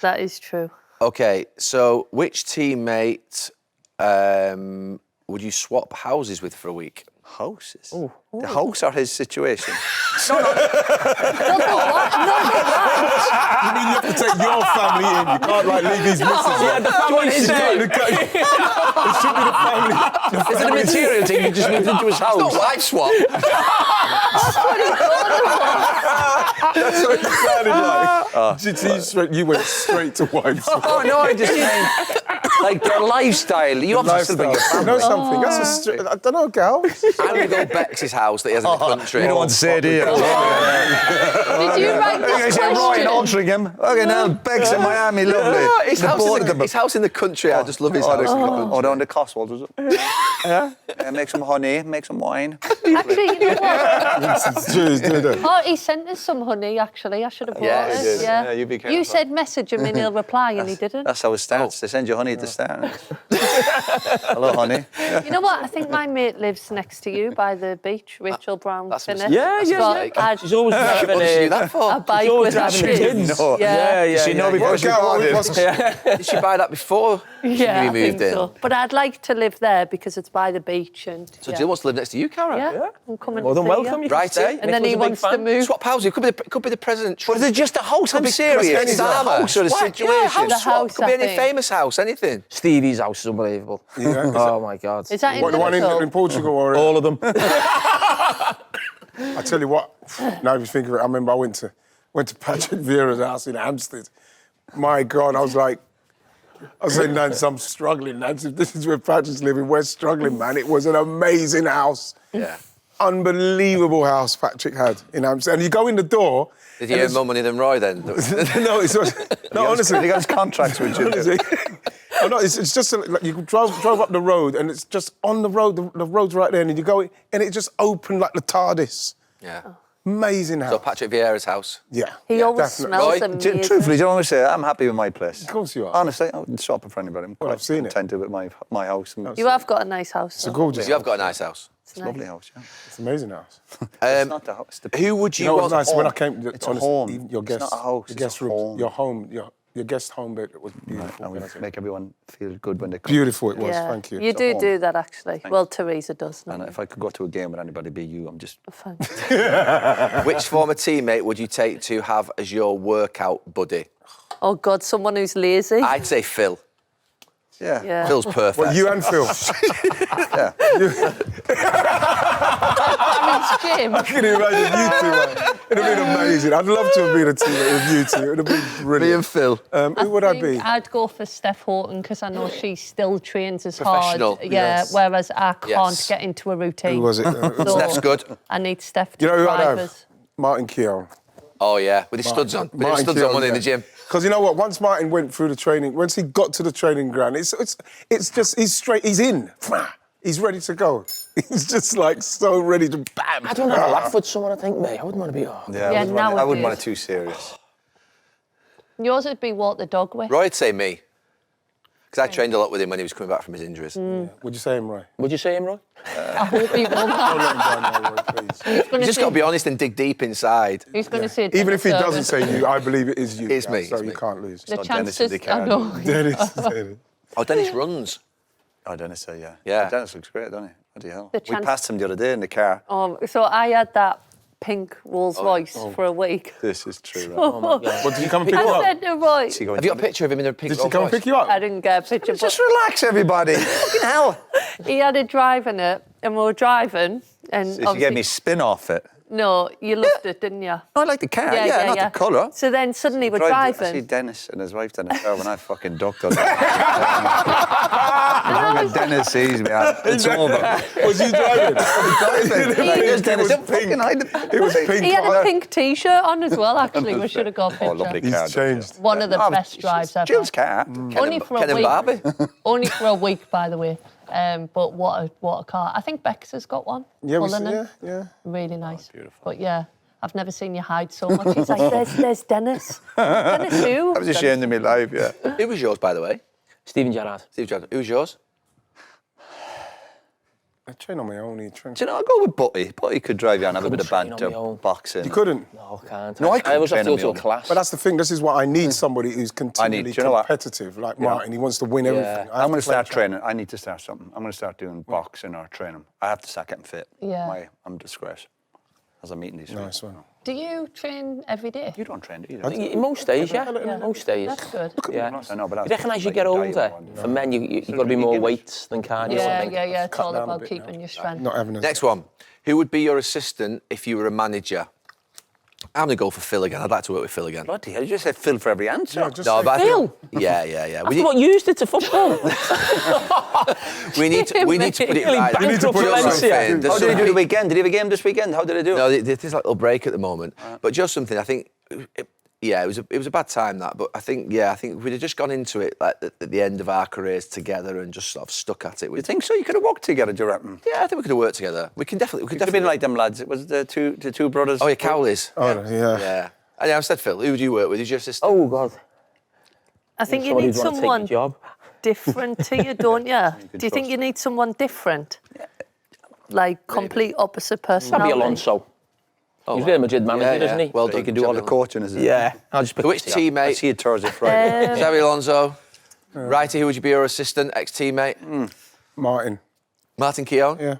That is true.
Okay, so which teammate would you swap houses with for a week?
Houses? The house or his situation?
Not the what? Not the what?
You mean you have to take your family in? You can't like leave these misses.
Yeah, the family is there.
It should be the family.
Is it a material thing? You just moved into his house.
Not wife swap.
That's what it sounded like. You went straight to wives.
Oh, no, I just meant, like, their lifestyle. You obviously still bring your
You
family.
know something? That's I don't know, gal.
I'm going to go Bex's house that he has in the country.
You don't want to say it, do you?
Did you write this
Ryan
question?
Altrincham. Okay, now Beck's in Miami, lovely.
His house in the country. I just love his house.
Oh, down the Cotswolds, is it? Yeah. Make some honey, make some wine.
Actually, you know what?
Cheers, do that.
Oh, he sent us some honey, actually. I should have brought
Yeah, he
it.
did.
Yeah, you be careful.
You said message him and he'll reply, and he didn't.
That's how it starts. They send you honey at the start. Hello, honey.
You know what? I think my mate lives next to you by the beach, Rachel Brown.
that's a
Finney.
mistake.
Yeah. She's always driving
What did you do that for?
a bike
always
with
driving the
kids.
kids.
No.
Yeah.
She know before she bought it.
Did she buy that before
Yeah,
you
I
moved
think
in?
so. But I'd like to live there because it's by the beach and.
So Jill wants to live next to you, Cara?
Yeah, I'm coming
Well,
to
then
see
welcome.
you.
You can
Right,
stay.
eh?
And then he wants to move.
Swap houses. It could be the president.
But is it just a house? I'm serious.
Kenny's
It's a
house.
house or a
What?
situation.
Yeah, house
The
swap.
house,
Could be
I
any
think.
famous house, anything.
Stevie's house is unbelievable.
Yeah.
Oh my God.
Is that in
What, the one
Liverpool?
in Portugal or
All of them.
I tell you what, now if you think of it, I remember I went to Patrick Vieira's house in Hampstead. My God, I was saying, Nance, I'm struggling, Nance. If this is where Patrick's living, we're struggling, man. It was an amazing house.
Yeah.
Unbelievable house Patrick had in Hampstead. And you go in the door.
Did he earn more money than Roy then?
No, honestly.
He got his contracts with you.
Honestly. Oh, no, it's just like you drove up the road and it's just on the road, the road's right there, and you go in, and it just opened like the TARDIS.
Yeah.
Amazing house.
So Patrick Vieira's house.
Yeah.
He always
definitely.
smells
Roy,
amazing.
Truthfully, do you want me to say I'm happy with my place?
Of course you are.
Honestly, I wouldn't swap it for anybody. I'm quite
I've seen it.
contented with my house. And
You have got a nice house.
It's a gorgeous
You have
house.
got a nice house.
it's a lovely house, yeah.
It's an amazing house.
It's not the house. It's the
Who would you,
You know
want?
what's nice? When I came,
It's a
honestly,
home.
even your
It's
guest,
not a house,
your
it's
guest
a
room,
home.
your home, your guest home bed was beautiful.
And we
can I say?
make everyone feel good when they come.
Beautiful it was,
Yeah.
thank you.
You
It's a
do
home.
that, actually. Well, Teresa does.
And if I could go to a game with anybody, be you. I'm just.
Fine.
Which former teammate would you take to have as your workout buddy?
Oh, God, someone who's lazy.
I'd say Phil.
Yeah.
Yeah.
Phil's perfect.
Well, you and Phil.
Yeah.
Jim.
I can imagine you two, man. It'd have been amazing. I'd love to have been a teammate with you two. It'd have been
Me
brilliant.
and Phil.
Who would I be?
I'd go for Steph Horton because I know she still trains as hard.
Professional.
Yeah,
Yes.
whereas I can't
Yes.
get into a routine.
Who was it?
So
Steph's good.
I need Steph to
You know who I'd
drive
have?
us.
Martin Keown.
Oh, yeah. With his studs on. With his studs on money in the gym.
Because you know what? Once Martin went through the training, once he got to the training ground, it's just he's straight. He's in. He's ready to go. He's just like so ready to bam.
I don't have a laugh with someone, I think, mate. I wouldn't want to be... Oh.
Yeah,
Yeah,
I wouldn't want it
nowadays.
too serious.
Yours would be walk the dog with.
Roy'd say me. Because I trained a lot with him when he was coming back from his injuries.
Would you say him, Roy?
Would you say him, Roy?
I hope he won't.
Don't let him down now, Roy, please.
You just got to be honest and dig deep inside.
He's going to say
Even if he
Dennis
doesn't
Irwin.
say you, I believe it is you.
It's
yeah,
me,
So
it's
you
me.
can't lose.
The
not Dennis if
chances,
they
I
can.
know.
Dennis.
Oh, Dennis runs.
Oh, Dennis, yeah.
Yeah.
Dennis looks great, doesn't he? What the hell?
The
We
chance-
passed him the other day in the car.
So I had that pink Rolls Royce for a week.
This is true. Right?
Oh, my God.
But did he come and pick you
I
up?
said to Roy,
Is he going
Have you got a picture of him in a pink
Did he come and
Rolls-Royce?
pick you up?
I didn't get a picture,
Just
but
relax, everybody. Fucking hell.
he had it driving it, and we were driving, and
If you
obviously,
gave me spin off it.
no, you loved it, didn't you?
I like the car, not the colour.
So then suddenly we're
I see
driving.
Dennis and his wife down the car when I fucking ducked on it. When Dennis sees me, it's over.
Was he driving?
There's Dennis.
It was pink. It was pink.
He had a pink T-shirt on as well. Actually, we should have got a picture.
Oh, lovely
He's
car.
changed.
One of the best drives ever.
Jill's car.
Only for
Ken
a
and
week.
Barbie.
Only for a week, by the way. But what a car! I think Bex has got one.
Yeah,
Cullinan.
yeah.
Really nice. Beautiful. But yeah, I've never seen you hide so much. He's like, there's Dennis. Dennis who?
I was ashamed of my life, yeah.
Who was yours, by the way?
Stephen Gerrard.
Steve Jordan. Who was yours?
I train on my own.
Do you know, I'll go with Butty. Butty could drive you and have a bit of
train on
banter,
my own.
boxing.
You couldn't.
No, I can't.
No, I couldn't
always have
train
to
on
go
my
to a
own.
class.
But that's the thing. This is what I need. Somebody who's continually
do you know what?
competitive, like Martin. He wants to win everything.
I'm going to start training. I need to start something. I'm going to start doing boxing or training. I have to start getting fit.
Yeah.
I'm disgraced as I'm eating these.
Nice one.
Do you train every day?
You don't train either.
In most days, yeah. Most days.
That's good.
Yeah.
I know, but
You reckon as you
like
get
a
older,
diet one.
for men, you got to be more weights than cardio.
Yeah,
I think.
yeah. It's all
down a
about
bit
keeping
now.
your strength.
Not having a
Next one. Who would be your assistant if you were a manager? I'm going to go for Phil again. I'd like to work with Phil again.
Bloody hell, you just said Phil for every answer.
Yeah, just
No,
say
but I
Phil?
think, yeah.
I thought you used it to football.
We need to put it
Nearly
right.
bankrupt
Just
Valencia.
something.
How did he do the weekend? Did he have a game this weekend? How did he do?
No, there's like a little break at the moment. But just something, I think, it was a bad time, that. But I think if we'd have just gone into it like at the end of our careers together and just sort of stuck at it.
You think so? You could have worked together, do you reckon?
Yeah, I think we could have worked together. We could
Could have
definitely
been like them lads. It was the two brothers.
Oh, yeah, Cowleys.
Oh, yeah.
Yeah. And I said, Phil, who would you work with? Who's your assistant?
Oh, God.
I think you
Somebody
need
who'd want to take
someone
your job.
different to you, don't you? Do you think you need someone different? Like complete opposite personality?
Maybe Alonso. He's Real Madrid manager, isn't he?
Well
So
done.
you can do all the
Xabi
coaching, is it?
Yeah. I'll just pick
Which
Thiago.
I
teammate?
see it Thursday, Friday.
Xabi Alonso. Righty, who would you be your assistant, ex-teammate?
Martin.
Martin Keown?
Yeah.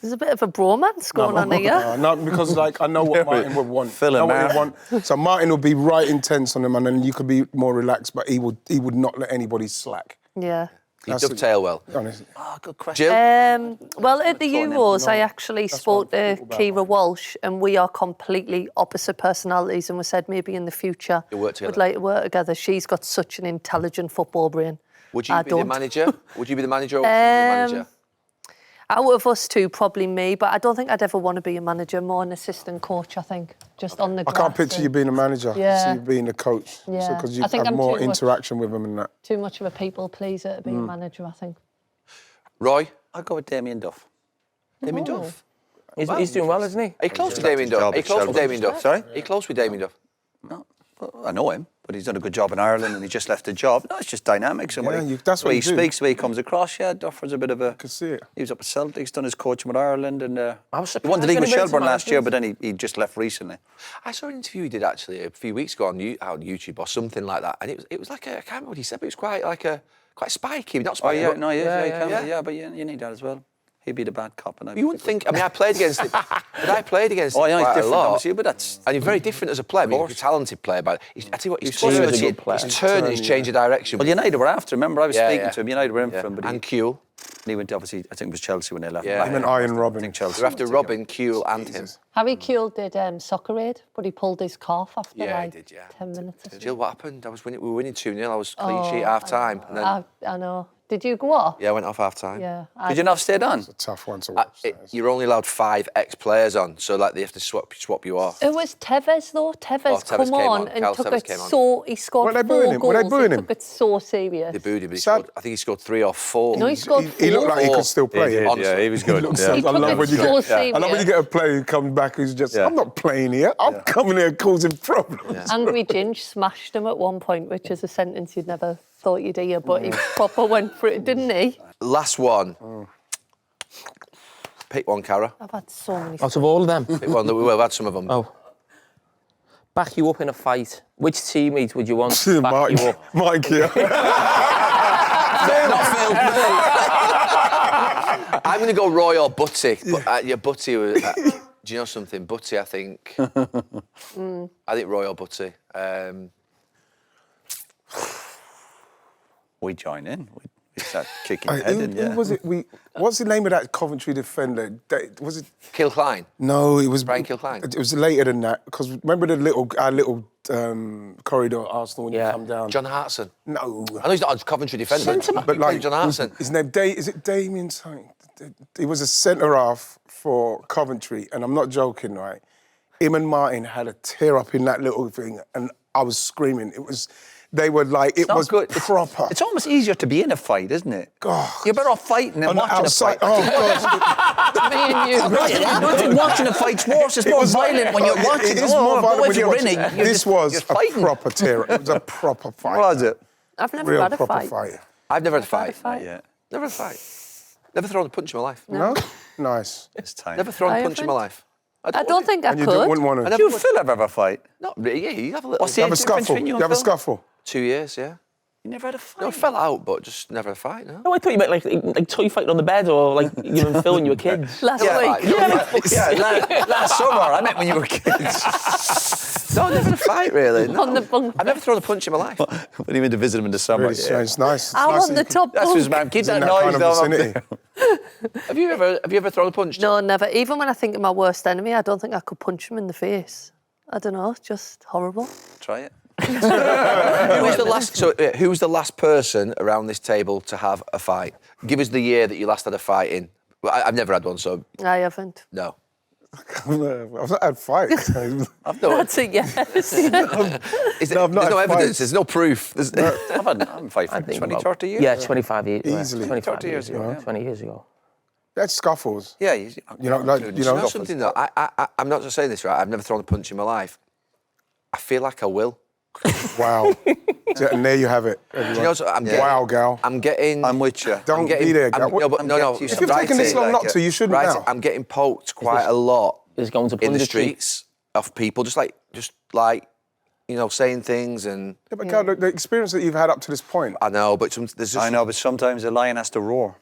There's a bit of a bromance going on here.
No, because like I know what Martin would want.
Phil and
I know what
Martin.
he'd want. So Martin would be right intense on him, and then you could be more relaxed. But he would not let anybody slack.
Yeah.
You
That's
dovetail well.
Honestly.
Oh, good question.
Jill?
Well, at the Euros, I actually spoke
what
to
I'm thinking about.
Kira Walsh, and we are completely opposite personalities. And we said maybe in the future
You'll work together.
we'd like to work together. She's got such an intelligent football brain.
Would you
I
be the
don't.
manager? Would you be the manager or would you be the manager?
Out of us two, probably me, but I don't think I'd ever want to be a manager, more an assistant coach, I think. Just on the
I
grass.
can't picture you being a manager.
Yeah.
I see you being a coach.
Yeah.
Because
I
you
think
have
I'm
more
too much-
interaction with them and that.
Too much of a people pleaser to be a manager, I think.
Roy?
I'll go with Damien Duff.
Damien Duff?
He's doing well, isn't he?
Are you close to Damien Duff?
job
Are you
at
close with
Shelburne.
Damien Duff?
Sorry?
Are you close with Damien Duff?
No, well, I know him, but he's done a good job in Ireland and he just left the job. No, it's just dynamics and
Yeah, that's
the way
what
he
you do.
speaks, the way he comes across. Yeah, Duff was a bit of a.
Could see it.
He was up at Celtics, done his coaching with Ireland, and
I was
he
surprised
won the league
when
with
he went to
Shelburne last year,
management.
but then he just left recently.
I saw an interview he did actually a few weeks ago on YouTube or something like that, and it was like I can't remember what he said, but it was quite spiky, not
Oh
spiky.
yeah,
but-
no, yeah,
yeah.
yeah, but you need that as well. He'd be the bad cop, and I'd
You wouldn't think. I mean, I played against him, but I played against him
Oh yeah, he's
quite a
different,
lot.
obviously, but that's.
And you're very different as a player. I mean, you're a talented player, but I tell you what, his
supposed
turn,
to be a
good player.
his turn, his change of direction.
Well, United were after him. Remember, I was
Yeah,
speaking
yeah.
to him. United were in
Yeah.
for him, but
And Kuehl.
he went to, obviously, I think it was Chelsea when they left.
Yeah.
Him and Iron Robin.
I think Chelsea.
We're after Robin, Kuehl, and him.
Harry Kewell did Soccer Aid, but he pulled his calf after
Yeah, he
like
did, yeah.
10 minutes or something.
Jill, what happened? We were winning 2-0. I was clean sheet half time, and then
I know. Did you go off?
yeah, I went off half time.
Yeah.
Did you not have stayed on?
A tough one to watch.
You're only allowed 5 ex-players on, so like they have to swap you off.
It was Tevez though. Tevez
Tevez
come
came
on
on.
and
Cal
took
Tevez
it
came on.
so. He scored
Were they
4
booing him?
goals.
Were they booing
He
him?
took it so serious.
They booed him. But
Sad.
I think he scored 3 or 4.
No, he scored
He looked like he could still play.
did,
Honestly.
yeah, he was good.
Looks
yeah.
so-
He
I
took
love
it
when you
so
get.
serious.
I love when you get a player who comes back who's just.
Yeah.
I'm not playing here. I'm coming here causing problems.
Angry Ginge smashed him at one point, which is a sentence you'd never thought you'd hear, but he proper went for it, didn't he?
Last one. Pick one, Cara.
I've had so many.
Out of all of them.
Pick one. We've had some of them.
Oh. Back you up in a fight. Which teammate would you want to back
Mike,
you up?
Mike here.
I'm going to go Roy or Butty. But, yeah, Butty was... do you know something? Butty, I think... I think Roy or Butty.
We join in. We start kicking your head in,
Who
yeah.
was it? What's the name of that Coventry defender? Was it?
Kilcline.
No, it was
Brian Kilcline.
It was later than that because remember our little corridor at Arsenal when you
Yeah.
come down.
John Hartson.
No,
I know he's not a Coventry defender.
but like
John Hartson.
his name is it Damien something? He was a centre half for Coventry, and I'm not joking, right? Him and Martin had a tear up in that little thing, and I was screaming. They were like, it
not
was
good.
proper.
It's almost easier to be in a fight, isn't it?
God.
You're better off fighting than
On the
watching
outside.
a fight.
Oh, God.
Me and you.
I don't think watching a fight's worse. It's more violent when you're watching.
It is more violent
but
when
if you're
you're
in it,
watching.
you're
This
just,
was
you're
a
fighting.
proper tear. It was a proper fight.
Was it?
I've never
Real
had a
proper
fight.
fight.
I've never had a fight.
fight.
Yeah.
Never had a fight. Never thrown a punch in my life.
No? Nice.
It's time.
Never thrown
I
a punch in my
haven't.
life.
I don't think I
And you
could.
wouldn't want to.
Do you and Phil ever have a fight?
Not really. Yeah, you have a little.
What's the
You have a
age difference
scuffle.
between
You
and
have a
Phil?
scuffle.
2 years, yeah.
You never had a fight?
No, I fell out, but just never a fight, no.
No, I thought you meant like toy fighting on the bed or like you and Phil when you were kids.
Last
Yeah,
week.
last summer. I meant when you were kids.
No, never a fight, really. No.
On the bunk.
I've never thrown a punch in my life.
When he went to visit him in the summer.
Really strange. It's nice. It's
I'm
nice
on
that
the
you
top
That's
bunk.
his man. Keep
in
that
that
noise
kind of
down up
vicinity.
there.
Have you ever thrown a punch?
No, never. Even when I think of my worst enemy, I don't think I could punch him in the face. I don't know, just horrible.
Try it.
Who was the last? So, who was the last person around this table to have a fight? Give us the year that you last had a fight in. Well, I've never had one, so
I haven't.
no.
I've not had fights.
That's a yes.
Is
No, I've not
there's no
had
evidence.
fights.
There's no proof.
I've had fight for 20, 30 years.
Yeah, 25 years.
Easily.
25
30 years ago, yeah.
20 years ago.
That's scuffles.
Yeah,
You know, like, you know.
You know something though? I'm not just saying this, right? I've never thrown a punch in my life. I feel like I will.
Wow. And there you have it.
Do you know, so I'm getting,
Wow, gal.
I'm getting.
I'm with you.
Don't
getting,
be there, gal.
No, but no.
getting-
If you've taken this long not to, you shouldn't
Right,
now.
I'm getting poked quite a lot
Is going to
in the
punditry.
streets of people, just like, you know, saying things and.
Yeah, but Gal, the experience that you've had up to this point.
I know, but there's just.
I know, but sometimes a lion has to roar.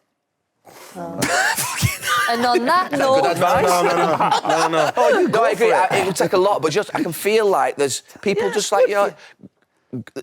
And on that note,
No, I agree. It would take a lot, but just I can feel like there's people just like, you know,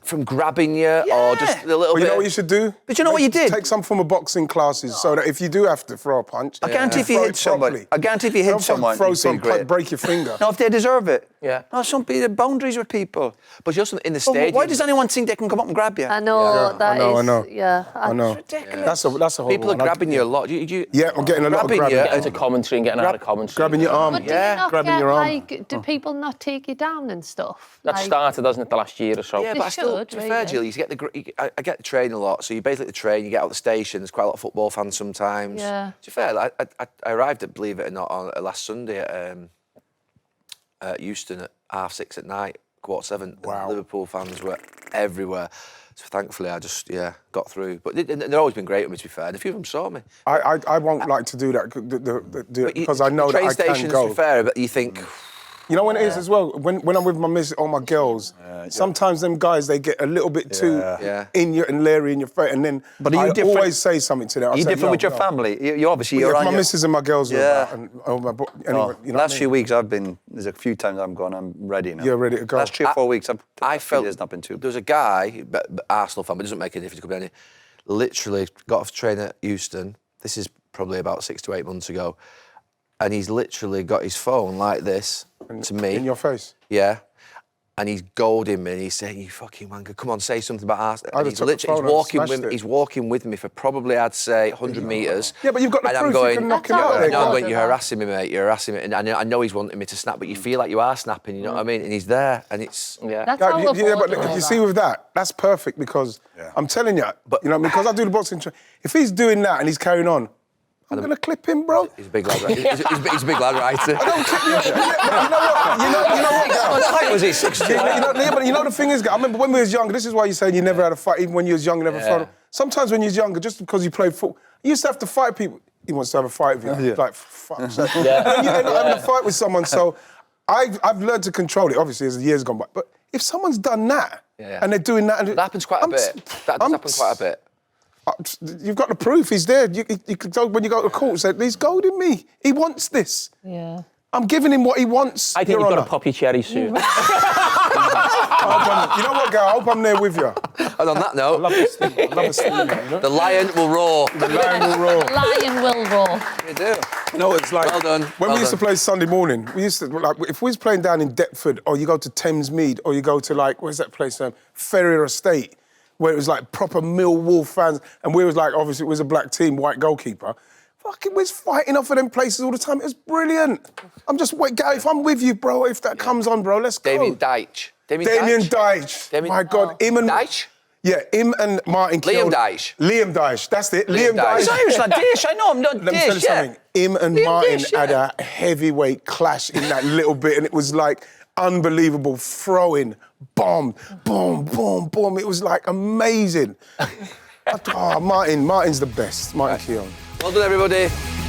from grabbing you or just a little
Well,
bit.
you know what you should do?
But you know what you did?
Take some form of boxing classes so that if you do have to throw a punch,
I guarantee if you
throw
hit
it
somebody,
properly.
I guarantee if you hit
Don't fucking
someone,
throw
you'd feel
some
great.
break your finger.
No, if they deserve it.
Yeah.
No, some be boundaries with people.
But just in the
But
stadium.
why does anyone think they can come up and grab you?
I know that is.
I know.
Yeah.
I know. That's a horrible
People are
one.
grabbing you a lot? You,
Yeah, I'm getting a lot of
grabbing
grabbing.
you
Getting to commentary and getting out of commentary.
Grabbing your arm.
But do
Yeah,
you not
grabbing
get,
your arm.
like, do people not take you down and stuff?
That started, doesn't it, the last year or so?
Yeah,
They
but I still,
should,
to be fair,
really.
Jill, you get I get the train a lot. So you basically train, you get out the station. There's quite a lot of football fans sometimes.
Yeah.
To be fair, I arrived at, believe it or not, on last Sunday at Euston at 6:30 at night, 7:15.
Wow.
And Liverpool fans were everywhere. So thankfully, I just got through. But they've always been great with me, to be fair. And a few of them saw me.
I won't like to do that because I know
the train
that I can
stations,
go.
to be fair, but you think.
You know when it is as well? When I'm with my missus or my girls, sometimes them guys, they get a little bit too
Yeah.
in your and leery in your face. And then
But are you
I
different-
always say something to them. I
Are you
say,
different
"No,
with your
no."
family? You obviously,
Yeah,
you're on
my
your...
missus and my girls are
Yeah.
about. And, anyway, you know
last
what I
few
mean?
weeks there's a few times I'm going, I'm ready now.
You're ready to go.
Last 3 or 4 weeks,
I felt
there's not been too.
there was a guy, Arsenal fan, but it doesn't make any difference. It could be any. Literally got off train at Euston. This is probably about 6 to 8 months ago, and he's literally got his phone like this to me.
In your face.
Yeah. And he's goading me and he's saying, "You fucking wanker, come on, say something about Arsenal."
I'd
And
have
he's
took the
literally
phone and smashed it.
he's walking with me for probably, I'd say, 100 metres.
Yeah, but you've got the
and
proof,
I'm
you
going,
can knock
him out there,
I'm
can't
going,
you?
"You're harassing me, mate, you're harassing me." And I know he's wanting me to snap, but you feel like you are snapping, you know what I mean? And he's there and it's...
Yeah.
That's
Yeah,
all
but you see with that, that's perfect because I'm telling you,
But-
you know, because I do the boxing. If he's doing that and he's carrying on, I'm gonna clip him, bro.
He's a big lad, right? He's a big lad, right?
You know what? You know what?
What height was he? 6
But you know the thing is, I remember when we was younger. This is why you're saying you never had a fight, even when you was young, you never
Yeah.
fought. Sometimes when you was younger, just because you played football, you used to have to fight people. He wants to have a fight with you, like fuck. So, and then you end up having a fight with someone. So I've learned to control it. Obviously, as the years gone by. But if someone's done that and they're doing that, and
That happens quite a bit. That does happen quite a bit.
You've got the proof. He's there. You can tell when you go to court. Say he's goading me. He wants this.
Yeah.
I'm giving him what he wants.
I think
Your
you've got
Honour.
to pop your cherry soon.
You know what, girl? I hope I'm there with you.
And on that note,
I love a steamer, you know?
the lion will roar.
The lion will roar.
Lion will roar.
You do.
No, it's like
Well done.
when
Well
we used to
done.
play Sunday morning. We used to like if we was playing down in Deptford, or you go to Thames Mead, or you go to like where's that place? Ferrier Estate, where it was like proper Millwall fans, and we was like obviously it was a black team, white goalkeeper. Fucking, we was fighting off of them places all the time. It was brilliant. I'm just wait, Gary. If I'm with you, bro, if that comes on, bro, let's go.
Damien Deitch.
Damien Deitch.
Damien-
My God, him and
Deitch?
Yeah, him and Martin.
Liam
killed-
Deitch.
Liam Deitch. That's it.
Liam
Liam
Deitch.
Deitch.
He's Irish, lad. Dish, I know him, not
Let me tell you
Dish, yeah.
something. Him and
Liam
Martin
Dish,
had
yeah.
a heavyweight clash in that little bit, and it was like unbelievable throwing, bomb, boom, boom, boom. It was like amazing. Martin's the best. Martin Keown.
Well done, everybody.